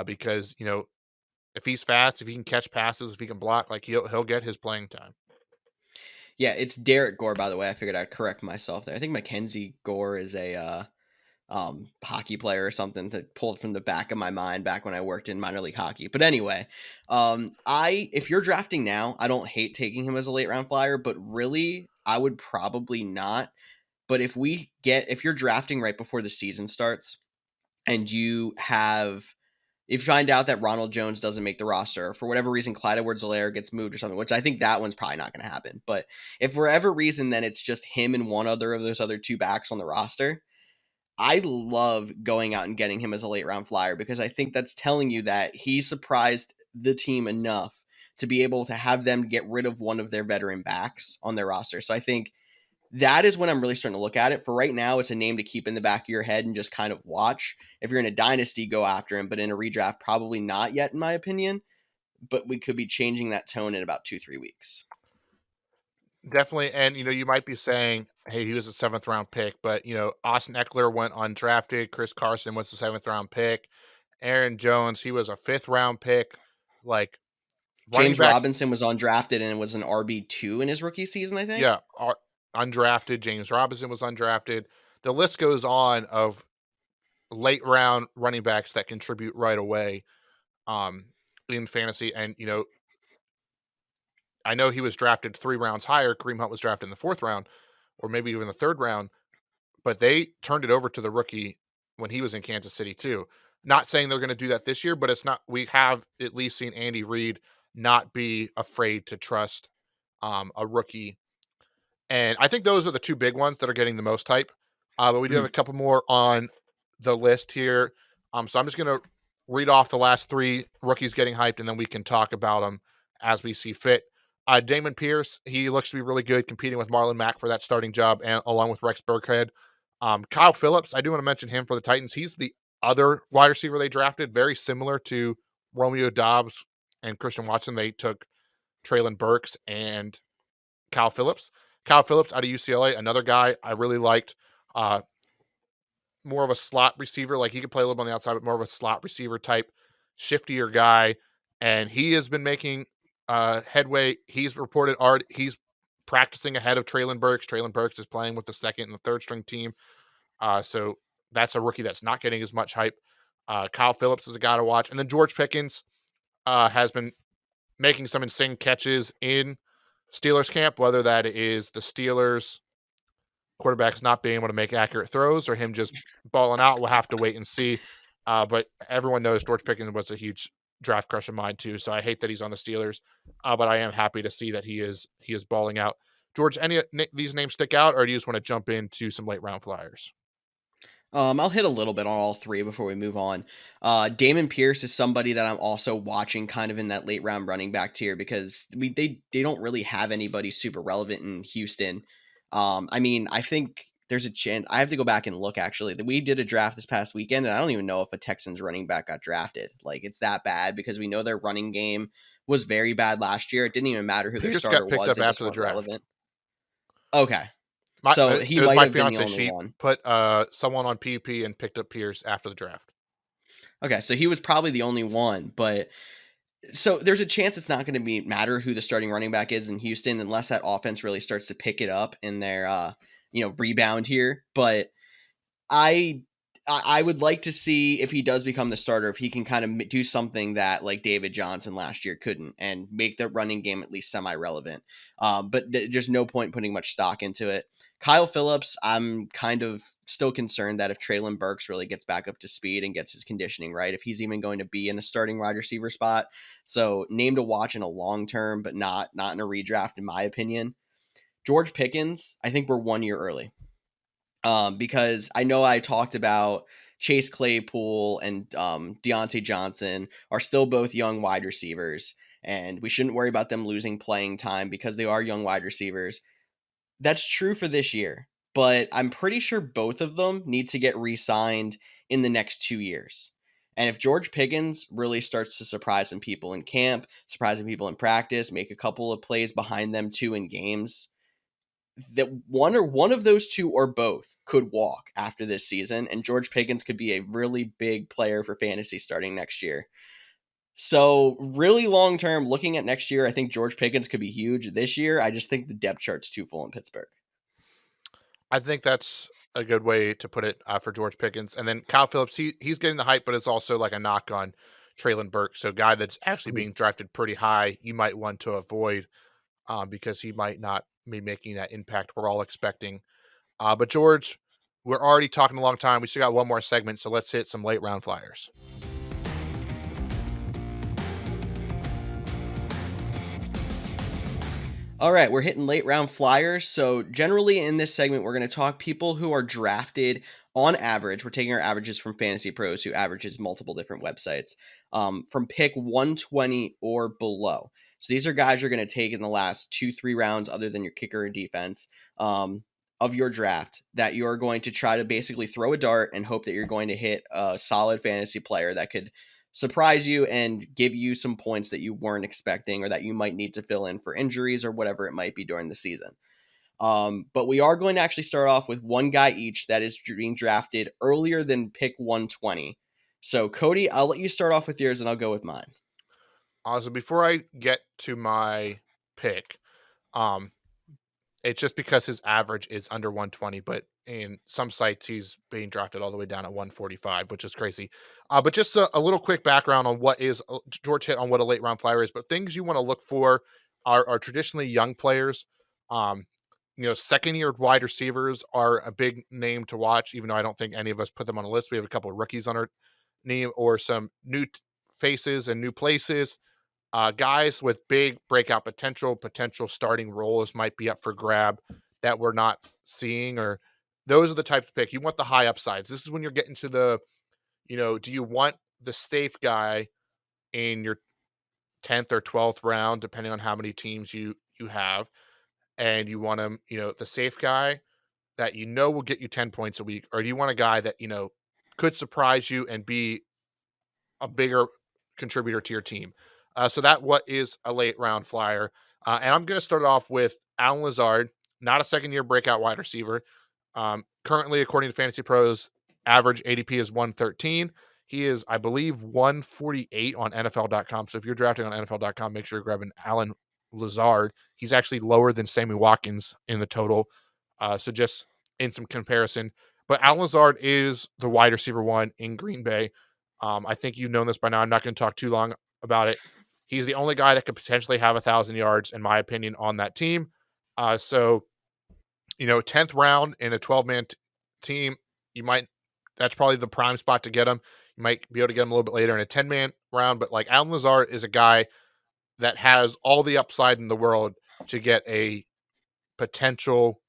Because, if he's fast, if he can catch passes, if he can block, like he'll get his playing time.
Yeah, it's Derek Gore, by the way. I figured I'd correct myself there. I think Mackenzie Gore is a hockey player or something that pulled from the back of my mind back when I worked in minor league hockey. But anyway, if you're drafting now, I don't hate taking him as a late round flyer, but really I would probably not. But if you're drafting right before the season starts and if you find out that Ronald Jones doesn't make the roster, or for whatever reason Clyde Edwards-Helaire gets moved or something, which I think that one's probably not going to happen. But if for whatever reason then it's just him and one other of those other 2 backs on the roster, I love going out and getting him as a late round flyer because I think that's telling you that he surprised the team enough to be able to have them get rid of one of their veteran backs on their roster. So I think that is when I'm really starting to look at it. For right now, it's a name to keep in the back of your head and just kind of watch. If you're in a dynasty, go after him, but in a redraft, probably not yet, in my opinion. But we could be changing that tone in about 2-3 weeks.
Definitely. And, you might be saying, hey, he was a 7th round pick, but, Austin Eckler went undrafted. Chris Carson was the 7th round pick. Aaron Jones, he was a 5th round pick. Like, running
James
back,
Robinson was undrafted and was an RB2 in his rookie season, I think.
yeah, undrafted. James Robinson was undrafted. The list goes on of late round running backs that contribute right away in fantasy. And, I know he was drafted 3 rounds higher. Kareem Hunt was drafted in the 4th round or maybe even the 3rd round, but they turned it over to the rookie when he was in Kansas City too. Not saying they're going to do that this year, but we have at least seen Andy Reid not be afraid to trust a rookie. And I think those are the 2 big ones that are getting the most hype. But we do have a couple more on the list here. So I'm just going to read off the last 3 rookies getting hyped, and then we can talk about them as we see fit. Damon Pierce, he looks to be really good, competing with Marlon Mack for that starting job, and along with Rex Burkhead. Kyle Phillips, I do want to mention him for the Titans. He's the other wide receiver they drafted, very similar to Romeo Doubs and Christian Watson. They took Traylon Burks and Kyle Phillips. Kyle Phillips out of UCLA, another guy I really liked. more of a slot receiver. Like he could play a little bit on the outside, but more of a slot receiver type, shiftier guy. And he has been making headway. He's reported art. He's practicing ahead of Traylon Burks. Traylon Burks is playing with the second and the third string team. So that's a rookie that's not getting as much hype. Kyle Phillips is a guy to watch. And then George Pickens has been making some insane catches in Steelers camp, whether that is the Steelers quarterbacks not being able to make accurate throws or him just balling out. We'll have to wait and see. But everyone knows George Pickens was a huge draft crush of mine too. So I hate that he's on the Steelers, but I am happy to see that he is balling out. George, any of these names stick out, or do you just want to jump into some late round flyers?
I'll hit a little bit on all three before we move on. Damon Pierce is somebody that I'm also watching kind of in that late round running back tier because they don't really have anybody super relevant in Houston. I mean, I think there's a chance. I have to go back and look actually. That we did a draft this past weekend, and I don't even know if a Texans running back got drafted. Like it's that bad because we know their running game was very bad last year. It didn't even matter who their
Pierce
starter
got picked
was;
up
they just
after the
weren't
draft.
relevant. Okay,
My
so he
it was
might
my
have been the
fiance.
only
She
one.
put someone on PP and picked up Pierce after the draft.
Okay, so he was probably the only one, but so there's a chance it's not going to be matter who the starting running back is in Houston unless that offense really starts to pick it up in their rebound here. But I I would like to see if he does become the starter, if he can kind of do something that like David Johnson last year couldn't, and make the running game at least semi-relevant. But there's no point putting much stock into it. Kyle Phillips, I'm kind of still concerned that if Traylon Burks really gets back up to speed and gets his conditioning right, if he's even going to be in a starting wide receiver spot. So name to watch in a long term, but not in a redraft, in my opinion. George Pickens, I think we're 1 year early because I know I talked about Chase Claypool and Deontay Johnson are still both young wide receivers, and we shouldn't worry about them losing playing time because they are young wide receivers. That's true for this year, but I'm pretty sure both of them need to get re-signed in the next 2 years. And if George Pickens really starts to surprise some people in camp, surprising people in practice, make a couple of plays behind them too in games, that one of those two or both could walk after this season, and George Pickens could be a really big player for fantasy starting next year. So really long term, looking at next year, I think George Pickens could be huge. This year, I just think the depth chart's too full in Pittsburgh.
I think that's a good way to put it for George Pickens. And then Kyle Phillips, he's getting the hype, but it's also like a knock on Traylon Burks. So, a guy that's actually
Mhm.
being drafted pretty high, you might want to avoid because he might not be making that impact we're all expecting. But, George, we're already talking a long time. We still got one more segment, so let's hit some late round flyers.
All right, we're hitting late round flyers. So, generally in this segment, we're going to talk people who are drafted on average. We're taking our averages from Fantasy Pros, who averages multiple different websites, from pick 120 or below. So, these are guys you're going to take in the last 2-3 rounds, other than your kicker and defense, of your draft, that you're going to try to basically throw a dart and hope that you're going to hit a solid fantasy player that could surprise you and give you some points that you weren't expecting or that you might need to fill in for injuries or whatever it might be during the season. But we are going to actually start off with one guy each that is being drafted earlier than pick 120. So, Cody, I'll let you start off with yours and I'll go with mine.
So, before I get to my pick, um, it's just because his average is under 120, but in some sites he's being drafted all the way down at 145, which is crazy. But just a little quick background on what is George hit on what a late round flyer is, but things you want to look for are traditionally young players. Um, second year wide receivers are a big name to watch, even though I don't think any of us put them on a list. We have a couple of rookies on our name or some new faces and new places. Guys with big breakout potential starting roles might be up for grab that we're not seeing, or those are the types of pick. You want the high upsides. This is when you're getting to the, do you want the safe guy in your 10th or 12th round, depending on how many teams you have, and you want him, the safe guy that will get you 10 points a week, or do you want a guy that could surprise you and be a bigger contributor to your team. So that what is a late round flyer. And I'm going to start off with Alan Lazard, not a second year breakout wide receiver. Currently, according to Fantasy Pros, average ADP is 113. He is, I believe, 148 on NFL.com. So if you're drafting on NFL.com, make sure you're grabbing Alan Lazard. He's actually lower than Sammy Watkins in the total. So just in some comparison. But Alan Lazard is the wide receiver one in Green Bay. I think you've known this by now. I'm not going to talk too long about it. He's the only guy that could potentially have 1,000 yards, in my opinion, on that team. So 10th round in a 12-man team, that's probably the prime spot to get him. You might be able to get him a little bit later in a 10-man round, but like Alan Lazard is a guy that has all the upside in the world to get a potential,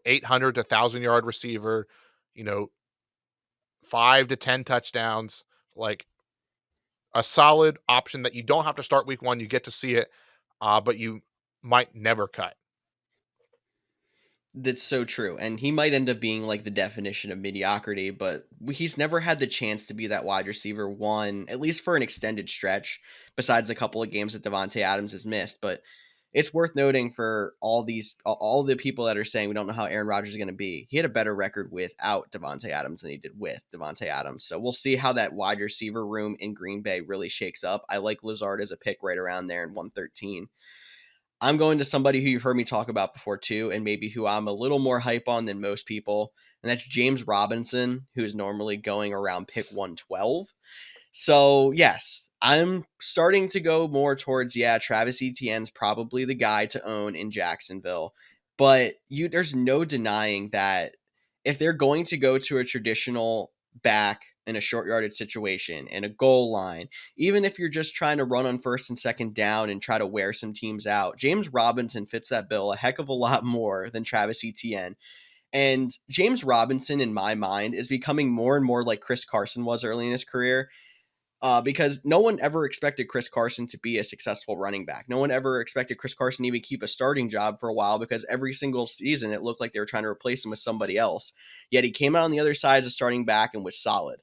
800 to 1,000 yard receiver, you know, 5 to 10 touchdowns, like a solid option that you don't have to start week 1. You get to see it, but you might never cut.
That's so true. And he might end up being like the definition of mediocrity, but he's never had the chance to be that wide receiver one, at least for an extended stretch, besides a couple of games that Devontae Adams has missed. But it's worth noting for all the people that are saying we don't know how Aaron Rodgers is going to be. He had a better record without Devontae Adams than he did with Devontae Adams. So we'll see how that wide receiver room in Green Bay really shakes up. I like Lazard as a pick right around there in 113. I'm going to somebody who you've heard me talk about before too, and maybe who I'm a little more hype on than most people, and that's James Robinson, who's normally going around pick 112. So yes, I'm starting to go more towards Travis Etienne's probably the guy to own in Jacksonville, but there's no denying that if they're going to go to a traditional back in a short yardage situation and a goal line, even if you're just trying to run on first and second down and try to wear some teams out, James Robinson fits that bill a heck of a lot more than Travis Etienne. And James Robinson, in my mind, is becoming more and more like Chris Carson was early in his career. Because no one ever expected Chris Carson to be a successful running back. No one ever expected Chris Carson to even keep a starting job for a while because every single season it looked like they were trying to replace him with somebody else. Yet he came out on the other side as a starting back and was solid.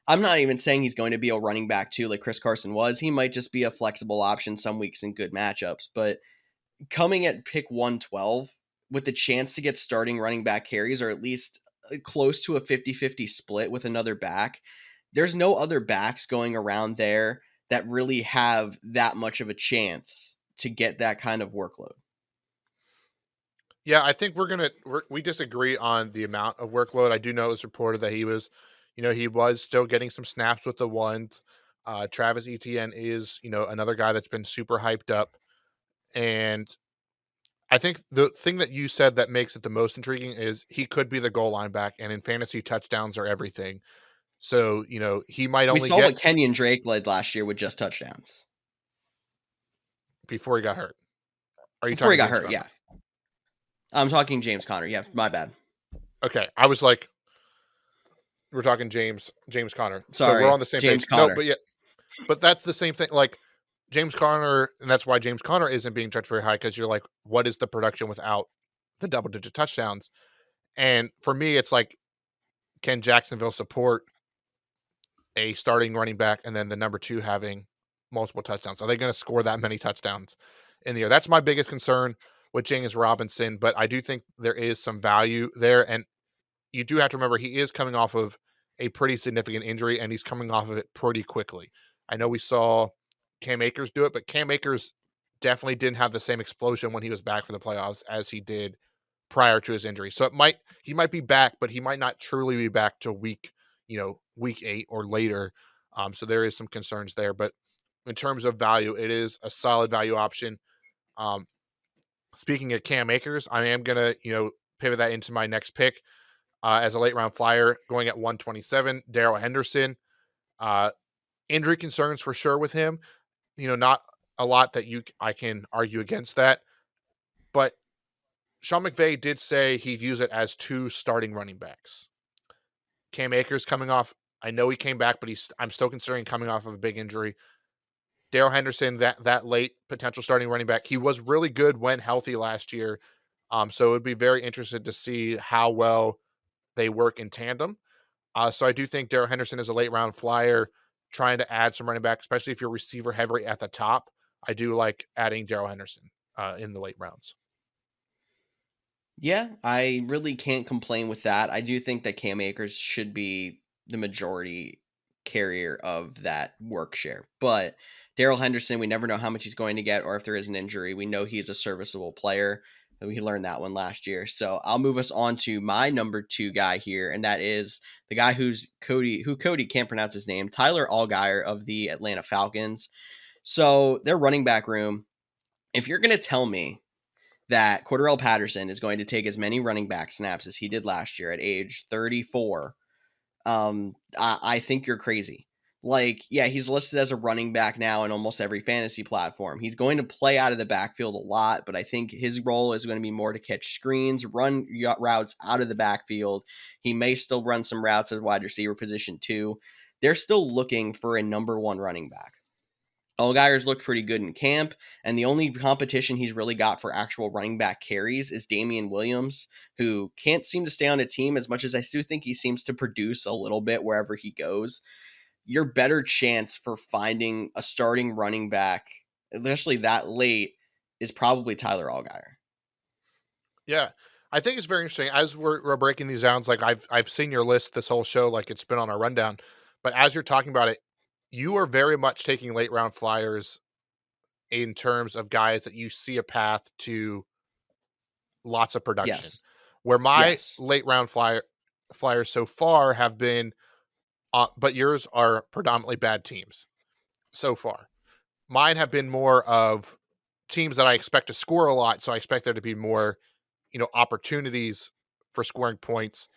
I'm not even saying he's going to be a running back too like Chris Carson was. He might just be a flexible option some weeks in good matchups. But coming at pick 112 with the chance to get starting running back carries or at least close to a 50-50 split with another back, there's no other backs going around there that really have that much of a chance to get that kind of workload.
Yeah, I think we disagree on the amount of workload. I do know it was reported that he was still getting some snaps with the ones. Travis Etienne is, another guy that's been super hyped up. And I think the thing that you said that makes it the most intriguing is he could be the goal line back, and in fantasy, touchdowns are everything. So, he might
We
only
saw
get
what Kenyon Drake led last year with just touchdowns.
before he got hurt. Are you
Before he
talking
got
James
hurt,
Conner?
yeah. I'm talking James Conner. Yeah, my bad.
Okay, I was like, we're talking James Conner. So we're
Sorry,
on the same
James
page. No,
Conner.
but that's the same thing. Like James Conner, and that's why James Conner isn't being judged very high because you're like, what is the production without the double digit touchdowns? And for me, it's like, can Jacksonville support a starting running back and then the number 2 having multiple touchdowns? Are they going to score that many touchdowns in the year? That's my biggest concern with James Robinson, but I do think there is some value there. And you do have to remember he is coming off of a pretty significant injury and he's coming off of it pretty quickly. I know we saw Cam Akers do it, but Cam Akers definitely didn't have the same explosion when he was back for the playoffs as he did prior to his injury. So he might be back, but he might not truly be back to week 8 or later. So there is some concerns there, but in terms of value, it is a solid value option. Um, Speaking of Cam Akers, I am gonna pivot that into my next pick as a late round flyer, going at 127. Darrell Henderson. Injury concerns for sure with him. Not a lot that I can argue against that, but Sean McVay did say he'd use it as 2 starting running backs. Cam Akers coming off. I know he came back, but I'm still considering coming off of a big injury. Darrell Henderson, that late potential starting running back, he was really good when healthy last year. So it would be very interested to see how well they work in tandem. So I do think Darrell Henderson is a late round flyer, trying to add some running back, especially if you're receiver heavy at the top. I do like adding Darrell Henderson in the late rounds.
Yeah, I really can't complain with that. I do think that Cam Akers should be the majority carrier of that work share. But Daryl Henderson, we never know how much he's going to get or if there is an injury. We know he's a serviceable player. We learned that one last year. So I'll move us on to my number two guy here, and that is the guy who Cody can't pronounce his name, Tyler Allgeier of the Atlanta Falcons. So their running back room, if you're going to tell me that Cordarrelle Patterson is going to take as many running back snaps as he did last year at age 34, I think you're crazy. Like, yeah, he's listed as a running back now in almost every fantasy platform. He's going to play out of the backfield a lot, but I think his role is going to be more to catch screens, run routes out of the backfield. He may still run some routes at wide receiver position too. They're still looking for a number one running back. Allgeier's looked pretty good in camp, and the only competition he's really got for actual running back carries is Damian Williams, who can't seem to stay on a team as much as I do think he seems to produce a little bit wherever he goes. Your better chance for finding a starting running back, especially that late, is probably Tyler Allgeier.
Yeah. I think it's very interesting as we're breaking these down. It's like I've seen your list this whole show, like it's been on our rundown. But as you're talking about it, you are very much taking late round flyers in terms of guys that you see a path to lots of production.
Yes.
Where my
Yes.
late round flyers so far have been, but yours are predominantly bad teams so far. Mine have been more of teams that I expect to score a lot, so I expect there to be more, opportunities for scoring points.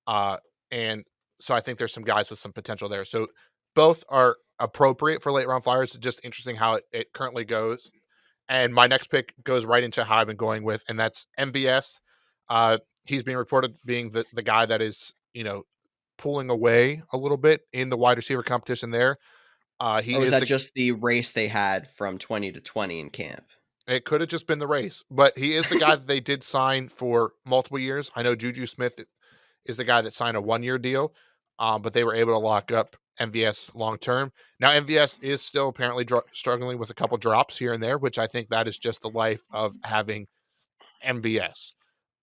Uh, and so I think there's some guys with some potential there. So both are appropriate for late round flyers. It's just interesting how it currently goes. And my next pick goes right into how I've been going with, and that's MVS. He's being reported being the guy that is, pulling away a little bit in the wide receiver competition there. He
Or was
is
that
the
just the race they had from 20 to 20 in camp?
It could have just been the race, but he is the guy that they did sign for multiple years. I know Juju Smith is the guy that signed a 1-year deal, but they were able to lock up MVS long term. Now MVS is still apparently struggling with a couple drops here and there, which I think that is just the life of having MVS.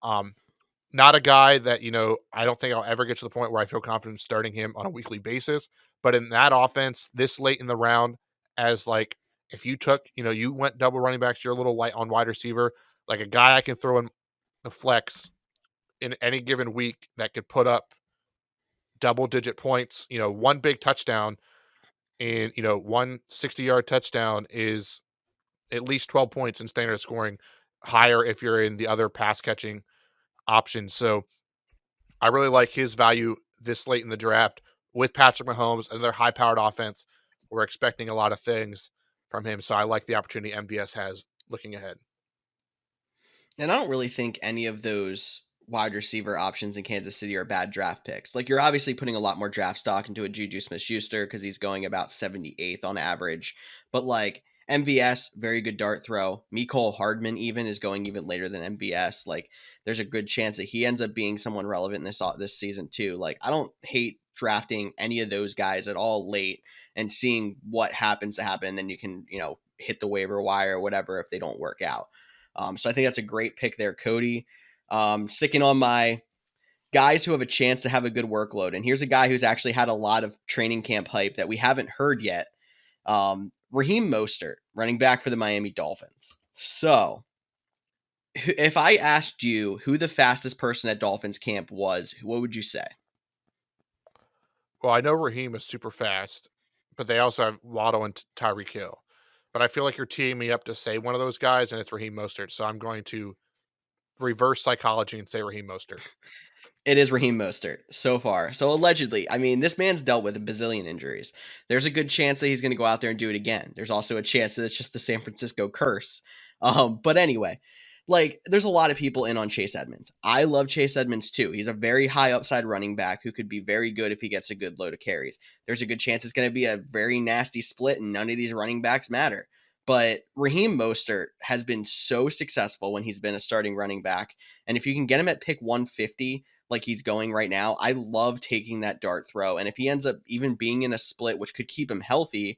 Um, Not a guy that, I don't think I'll ever get to the point where I feel confident starting him on a weekly basis. But in that offense, this late in the round, as like if you took, you went double running backs, you're a little light on wide receiver, like a guy I can throw in the flex in any given week that could put up double digit points, one big touchdown and, one 60-yard touchdown is at least 12 points in standard scoring, higher if you're in the other pass catching options. So I really like his value this late in the draft with Patrick Mahomes and their high powered offense. We're expecting a lot of things from him. So I like the opportunity MVS has looking ahead.
And I don't really think any of those wide receiver options in Kansas City are bad draft picks. Like, you're obviously putting a lot more draft stock into a Juju Smith-Schuster because he's going about 78th on average. But like MVS, very good dart throw. Mecole Hardman even is going even later than MVS. Like, there's a good chance that he ends up being someone relevant this season too. Like, I don't hate drafting any of those guys at all late and seeing what happens to happen. And then you can, hit the waiver wire or whatever if they don't work out. So I think that's a great pick there, Cody. Sticking on my guys who have a chance to have a good workload. And here's a guy who's actually had a lot of training camp hype that we haven't heard yet. Raheem Mostert, running back for the Miami Dolphins. So if I asked you who the fastest person at Dolphins camp was, what would you say?
Well, I know Raheem is super fast, but they also have Waddle and Tyreek Hill. But I feel like you're teeing me up to say one of those guys, and it's Raheem Mostert. So I'm going to reverse psychology and say Raheem Mostert.
It is Raheem Mostert so far. So allegedly, I mean, this man's dealt with a bazillion injuries. There's a good chance that he's going to go out there and do it again. There's also a chance that it's just the San Francisco curse. But anyway, like, there's a lot of people in on Chase Edmonds. I love Chase Edmonds too. He's a very high upside running back who could be very good if he gets a good load of carries. There's a good chance it's going to be a very nasty split, and none of these running backs matter. But Raheem Mostert has been so successful when he's been a starting running back. And if you can get him at pick 150, like he's going right now, I love taking that dart throw. And if he ends up even being in a split, which could keep him healthy,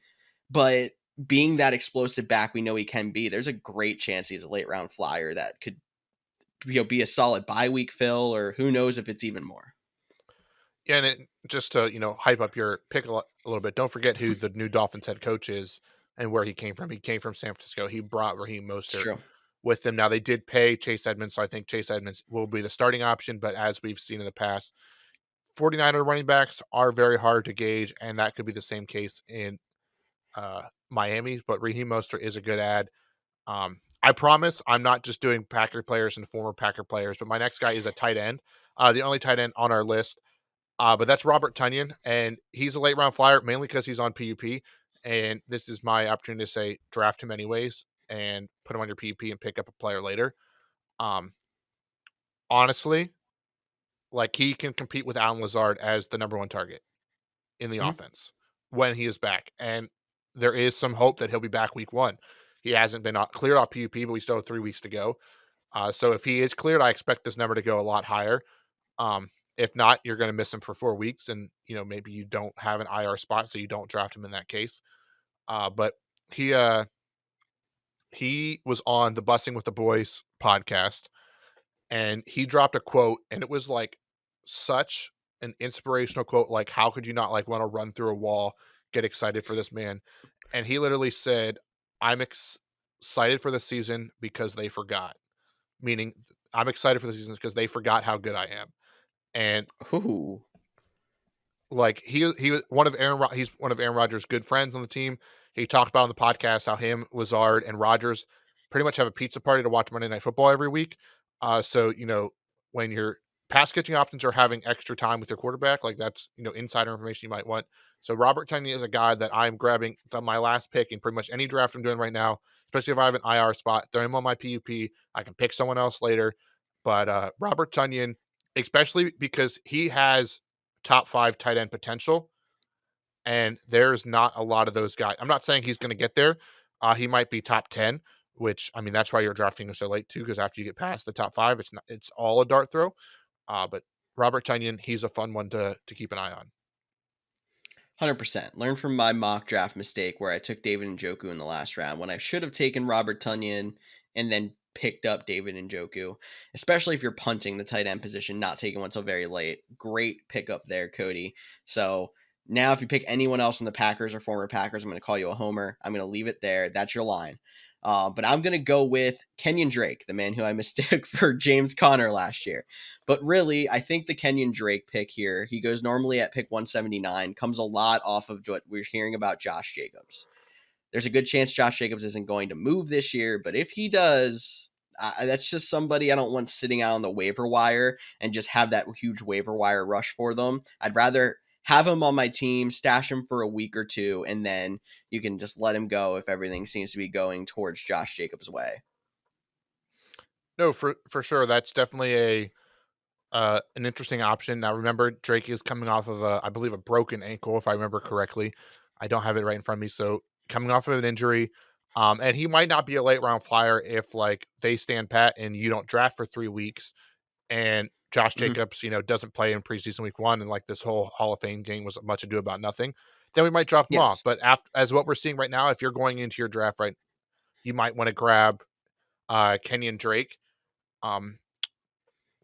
but being that explosive back we know he can be, there's a great chance he's a late round flyer that could be a solid bye week fill, or who knows if it's even more.
Yeah, and just to hype up your pick a little bit, don't forget who the new Dolphins head coach is and where he came from. He came from San Francisco. He brought Raheem
It's
Mostert
true.
with them. Now they did pay Chase Edmonds, so I think Chase Edmonds will be the starting option. But as we've seen in the past, 49er running backs are very hard to gauge, and that could be the same case in Miami. But Raheem Mostert is a good ad. I promise I'm not just doing Packer players and former Packer players, but my next guy is a tight end. The only tight end on our list. But that's Robert Tonyan, and he's a late round flyer mainly because he's on PUP. And this is my opportunity to say draft him anyways and put him on your PUP and pick up a player later. Um, Honestly, like he can compete with Alan Lazard as the number one target in the
Mhm.
offense when he is back. And there is some hope that he'll be back week one. He hasn't been cleared off PUP, but we still have 3 weeks to go. So if he is cleared, I expect this number to go a lot higher. Um, if not, you're going to miss him for 4 weeks, and maybe you don't have an IR spot, so you don't draft him in that case. But he he was on the Busting with the Boys podcast, and he dropped a quote, and it was like such an inspirational quote. Like, how could you not like want to run through a wall, get excited for this man? And he literally said, "I'm excited for the season because they forgot." Meaning, I'm excited for the season because they forgot how good I am. And
Ooh.
like he was one of he's one of Aaron Rodgers' good friends on the team. He talked about on the podcast how him, Lazard, and Rodgers pretty much have a pizza party to watch Monday Night Football every week. So when your pass catching options are having extra time with your quarterback, like that's insider information you might want. So Robert Tonyan is a guy that I'm grabbing on my last pick in pretty much any draft I'm doing right now, especially if I have an IR spot. Throw him on my PUP. I can pick someone else later. But Robert Tonyan, especially because he has top 5 tight end potential, and there's not a lot of those guys. I'm not saying he's going to get there. He might be top 10, which I mean that's why you're drafting him so late too, because after you get past the top 5, it's all a dart throw. But Robert Tonyan, he's a fun one to keep an eye on.
100%. Learn from my mock draft mistake where I took David Njoku in the last round when I should have taken Robert Tunyon and then picked up David Njoku, especially if you're punting the tight end position, not taking one till very late. Great pickup there, Cody. So now if you pick anyone else from the Packers or former Packers, I'm going to call you a homer. I'm going to leave it there. That's your line. But I'm going to go with Kenyon Drake, the man who I mistook for James Conner last year. But really, I think the Kenyon Drake pick here, he goes normally at pick 179, comes a lot off of what we're hearing about Josh Jacobs. There's a good chance Josh Jacobs isn't going to move this year, but if he does, that's just somebody I don't want sitting out on the waiver wire and just have that huge waiver wire rush for them. I'd rather have him on my team, stash him for a week or two, and then you can just let him go if everything seems to be going towards Josh Jacobs' way.
No, for sure, that's definitely an interesting option. Now, remember, Drake is coming off of I believe, a broken ankle, if I remember correctly. I don't have it right in front of me. So coming off of an injury, and he might not be a late round flyer if like they stand pat and you don't draft for 3 weeks, and Josh
Mhm.
Jacobs, doesn't play in preseason week one, and like this whole Hall of Fame game was much ado about nothing. Then we might drop him off.
Yes.
But as what we're seeing right now, if you're going into your draft right, you might want to grab Kenyon Drake. Um,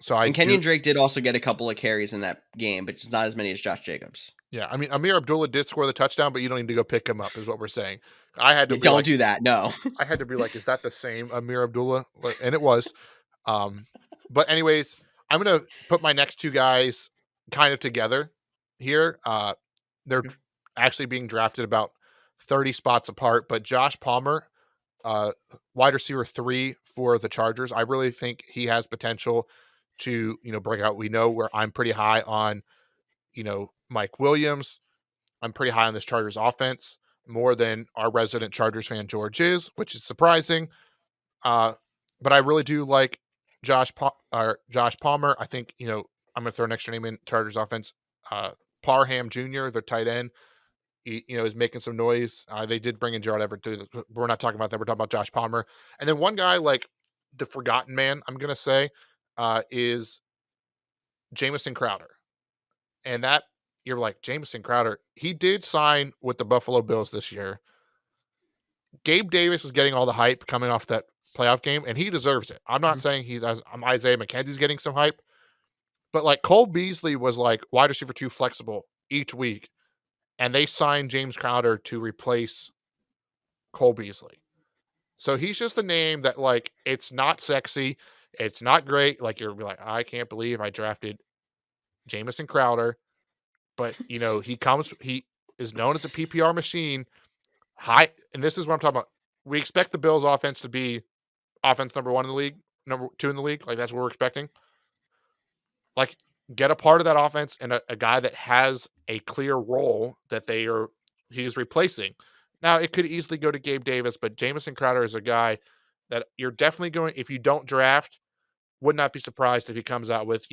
so I
And
do.
Kenyon Drake did also get a couple of carries in that game, but just not as many as Josh Jacobs.
Yeah, I mean, Amir Abdullah did score the touchdown, but you don't need to go pick him up, is what we're saying. I had to
Yeah,
be
don't
like,
do that. No.
is that the same Amir Abdullah? And it was. Um, but anyways, I'm gonna put my next two guys kind of together here. They're actually being drafted about 30 spots apart, but Josh Palmer, uh, wide receiver 3 for the Chargers, I really think he has potential to break out. We know where I'm pretty high on Mike Williams. I'm pretty high on this Chargers offense, more than our resident Chargers fan George is, which is surprising. Uh, but I really do like Josh Palmer. I think I'm going to throw an extra name in Chargers offense. Parham Jr., the tight end, is making some noise. They did bring in Gerald Everett too. We're not talking about that. We're talking about Josh Palmer. And then one guy like the forgotten man, I'm going to say, is Jamison Crowder. And that you're like, Jamison Crowder, he did sign with the Buffalo Bills this year. Gabe Davis is getting all the hype coming off that playoff game, and he deserves it. I'm not
Mhm.
saying he does. Isaiah McKenzie's getting some hype, but like Cole Beasley was like wide receiver 2 flexible each week, and they signed James Crowder to replace Cole Beasley. So he's just a name that like it's not sexy, it's not great. Like you're like, I can't believe I drafted Jamison Crowder, but he is known as a PPR machine. High, and this is what I'm talking about. We expect the Bills offense to be offense number 1 in the league, number 2 in the league. Like that's what we're expecting. Like get a part of that offense and a guy that has a clear role that he's replacing. Now it could easily go to Gabe Davis, but Jamison Crowder is a guy that you're definitely going, if you don't draft, would not be surprised if he comes out with,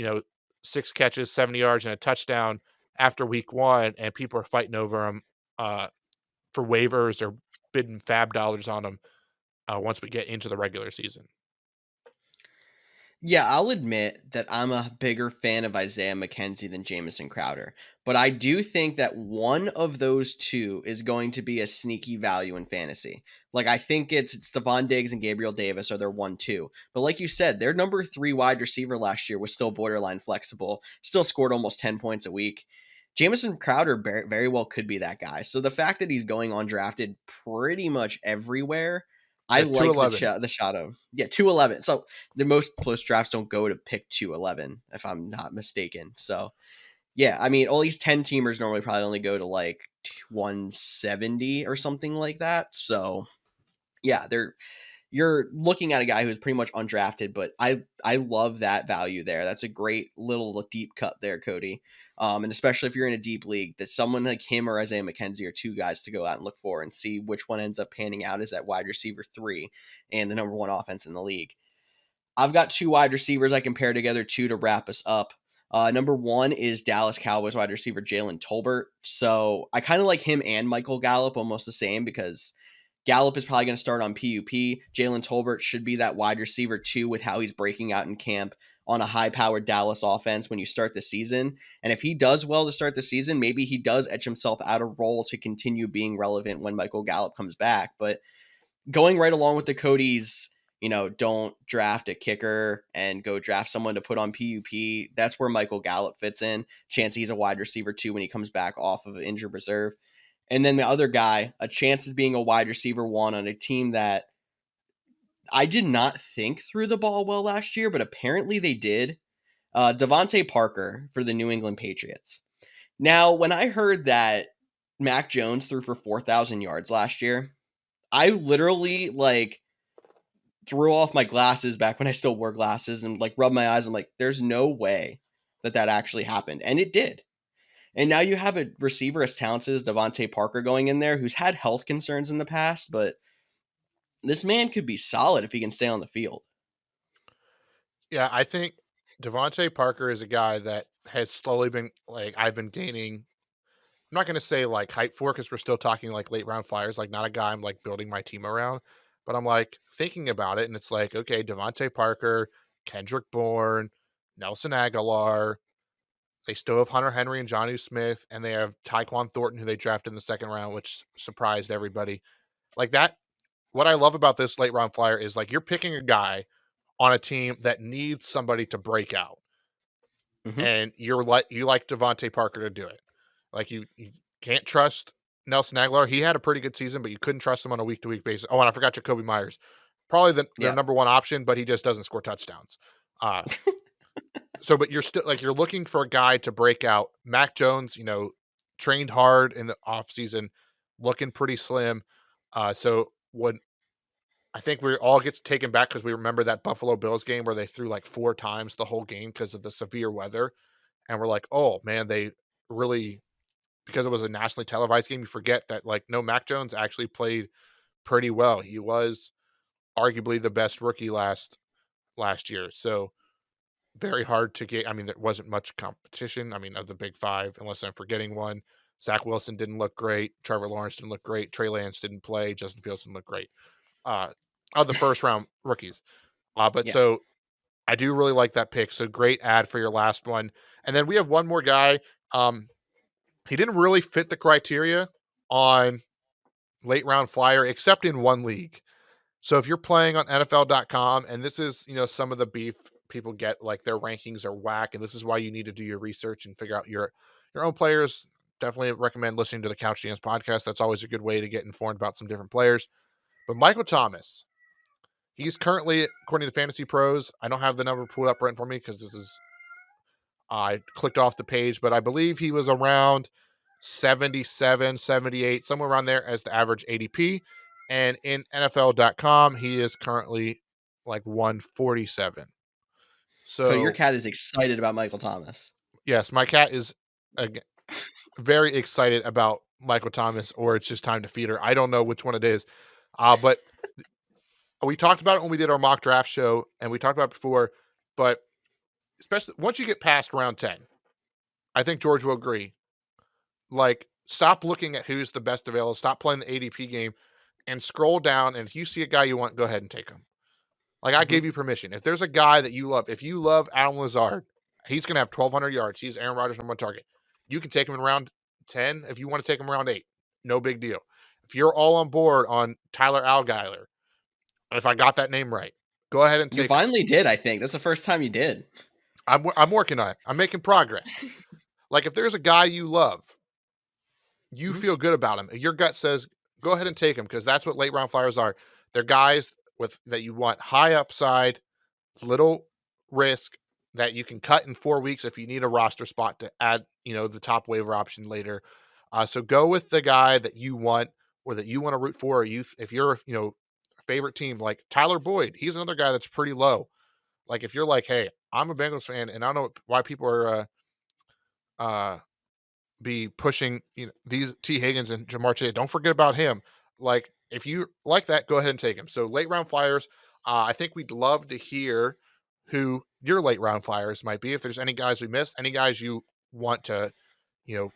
6 catches, 70 yards, and a touchdown after week 1, and people are fighting over him for waivers or bidding fab dollars on him once we get into the regular season.
Yeah, I'll admit that I'm a bigger fan of Isaiah McKenzie than Jamison Crowder, but I do think that one of those two is going to be a sneaky value in fantasy. Like I think it's Stephon Diggs and Gabriel Davis are their 1-2. But like you said, their number 3 wide receiver last year was still borderline flexible, still scored almost 10 points a week. Jamison Crowder very well could be that guy. So the fact that he's going undrafted pretty much everywhere, I
At
like
211.
the shot of 211. So the most post drafts don't go to pick 211, if I'm not mistaken. So yeah, I mean, all these 10 teamers normally probably only go to like 170 or something like that. So yeah, you're looking at a guy who's pretty much undrafted, but I love that value there. That's a great little deep cut there, Cody. And especially if you're in a deep league, that someone like him or Isaiah McKenzie are two guys to go out and look for and see which one ends up panning out as that wide receiver 3 and the number 1 offense in the league. I've got 2 wide receivers I can pair together, 2 to wrap us up. Number 1 is Dallas Cowboys wide receiver Jalen Tolbert. So I kind of like him and Michael Gallup almost the same because Gallup is probably going to start on PUP. Jalen Tolbert should be that wide receiver 2 with how he's breaking out in camp on a high-powered Dallas offense when you start the season. And if he does well to start the season, maybe he does etch himself out of role to continue being relevant when Michael Gallup comes back. But going right along with the Cody's, don't draft a kicker and go draft someone to put on PUP. That's where Michael Gallup fits in. Chance he's a wide receiver 2 when he comes back off of injured reserve. And then the other guy, a chance of being a wide receiver 1 on a team that I did not think threw the ball well last year, but apparently they did. Devontae Parker for the New England Patriots. Now, when I heard that Mac Jones threw for 4,000 yards last year, I literally threw off my glasses back when I still wore glasses and rubbed my eyes. I'm like, there's no way that actually happened. And it did. And now you have a receiver as talented as Devontae Parker going in there who's had health concerns in the past, but this man could be solid if he can stay on the field.
Yeah, I think Devontae Parker is a guy that has slowly been like I've been gaining. I'm not going to say like hype for because we're still talking like late round Flyers, like not a guy I'm like building my team around, but I'm like thinking about it, and it's like okay, Devontae Parker, Kendrick Bourne, Nelson Aguilar. They still have Hunter Henry and Jonnu Smith, and they have Tyquan Thornton, who they drafted in the second round, which surprised everybody. Like that, what I love about this late round Flyer is like you're picking a guy on a team that needs somebody to break out,
Mm-hmm.
and you like Devontae Parker to do it. Like you can't trust Nelson Aguilar. He had a pretty good season, but you couldn't trust him on a week to week basis. Oh, and I forgot Jacoby Myers, probably their
Yeah.
number 1 option, but he just doesn't score touchdowns. Uh, but you're still like you're looking for a guy to break out. Mac Jones, trained hard in the offseason, looking pretty slim. So when I think we all gets taken back because we remember that Buffalo Bills game where they threw like 4 times the whole game because of the severe weather. And we're like, oh man, they really, because it was a nationally televised game, you forget that like no, Mac Jones actually played pretty well. He was arguably the best rookie last year. So very hard to get. I mean, there wasn't much competition. I mean, of the big 5, unless I'm forgetting one. Zach Wilson didn't look great. Trevor Lawrence didn't look great. Trey Lance didn't play. Justin Fields didn't look great. Uh, of the first round rookies. But
Yeah.
so I do really like that pick. So great ad for your last one. And then we have one more guy. He didn't really fit the criteria on late round Flyer, except in one league. So if you're playing on NFL.com, and this is, some of the beef people get, like their rankings are whack, and this is why you need to do your research and figure out your own players. Definitely recommend listening to the Couch GMs podcast. That's always a good way to get informed about some different players. But Michael Thomas, he's currently, according to Fantasy Pros, I don't have the number pulled up right in front of me because I clicked off the page, but I believe he was around 77, 78, somewhere around there as the average ADP. And in NFL.com, he is currently like 147.
Cody, your
So,
cat is excited about Michael Thomas.
yes, my cat is very excited about Michael Thomas, or it's just time to feed her. I don't know which one it is. But we talked about it when we did our mock draft show, and we talked about it before, but especially once you get past round 10, I think George will agree. Like, stop looking at who's the best available. Stop playing the ADP game and scroll down. And if you see a guy you want, go ahead and take him. Like, I
Mhm.
gave you permission. If there's a guy that you love, if you love Alan Lazard, he's going to have 1,200 yards. He's Aaron Rodgers' number one target. You can take him in round 10. If you want to take him around 8, no big deal. If you're all on board on Tyler Algiler, if I got that name right, go ahead and
You
take him.
finally did, I think. That's the first time you did.
I'm working on it. I'm making progress. Like, if there's a guy you love, you
Mhm.
feel good about him. Your gut says, go ahead and take him, because that's what late round flyers are. They're guys that you want high upside, little risk, that you can cut in 4 weeks if you need a roster spot to add, the top waiver option later. So go with the guy that you want, or that you want to root for. Or if you're, favorite team, like Tyler Boyd, he's another guy that's pretty low. Like, if you're like, hey, I'm a Bengals fan, and I don't know why people are be pushing, these T. Higgins and Jamar Chase. Don't forget about him. Like, if you like that, go ahead and take him. So late round flyers, I think we'd love to hear who your late round flyers might be. If there's any guys we missed, any guys you want to, you know,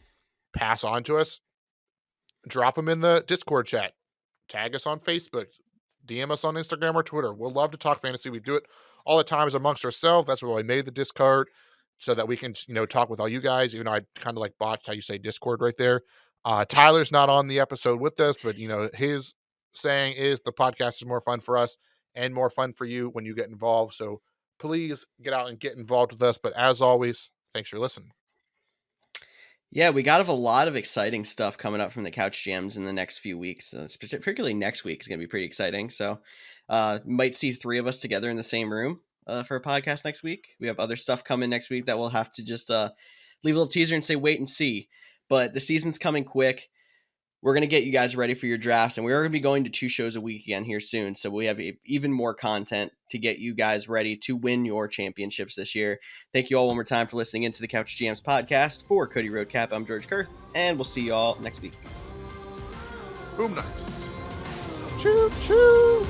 pass on to us, drop them in the Discord chat. Tag us on Facebook. DM us on Instagram or Twitter. We'll love to talk fantasy. We do it all the time amongst ourselves. That's why we made the Discord, so that we can, talk with all you guys. Even though I kind of like botched how you say Discord right there. Tyler's not on the episode with us, but his saying is the podcast is more fun for us and more fun for you when you get involved. So please get out and get involved with us. But as always, thanks for listening.
Yeah, we got a lot of exciting stuff coming up from the Couch GMs in the next few weeks. Particularly next week is going to be pretty exciting. So, might see 3 of us together in the same room for a podcast next week. We have other stuff coming next week that we'll have to just leave a little teaser and say wait and see. But the season's coming quick. We're going to get you guys ready for your drafts, and we are going to be going to 2 shows a week again here soon. So we have even more content to get you guys ready to win your championships this year. Thank you all one more time for listening into the Couch GMs podcast. For Cody Roadcap, I'm George Kerth, and we'll see you all next week.
Boom, nice. Choo choo.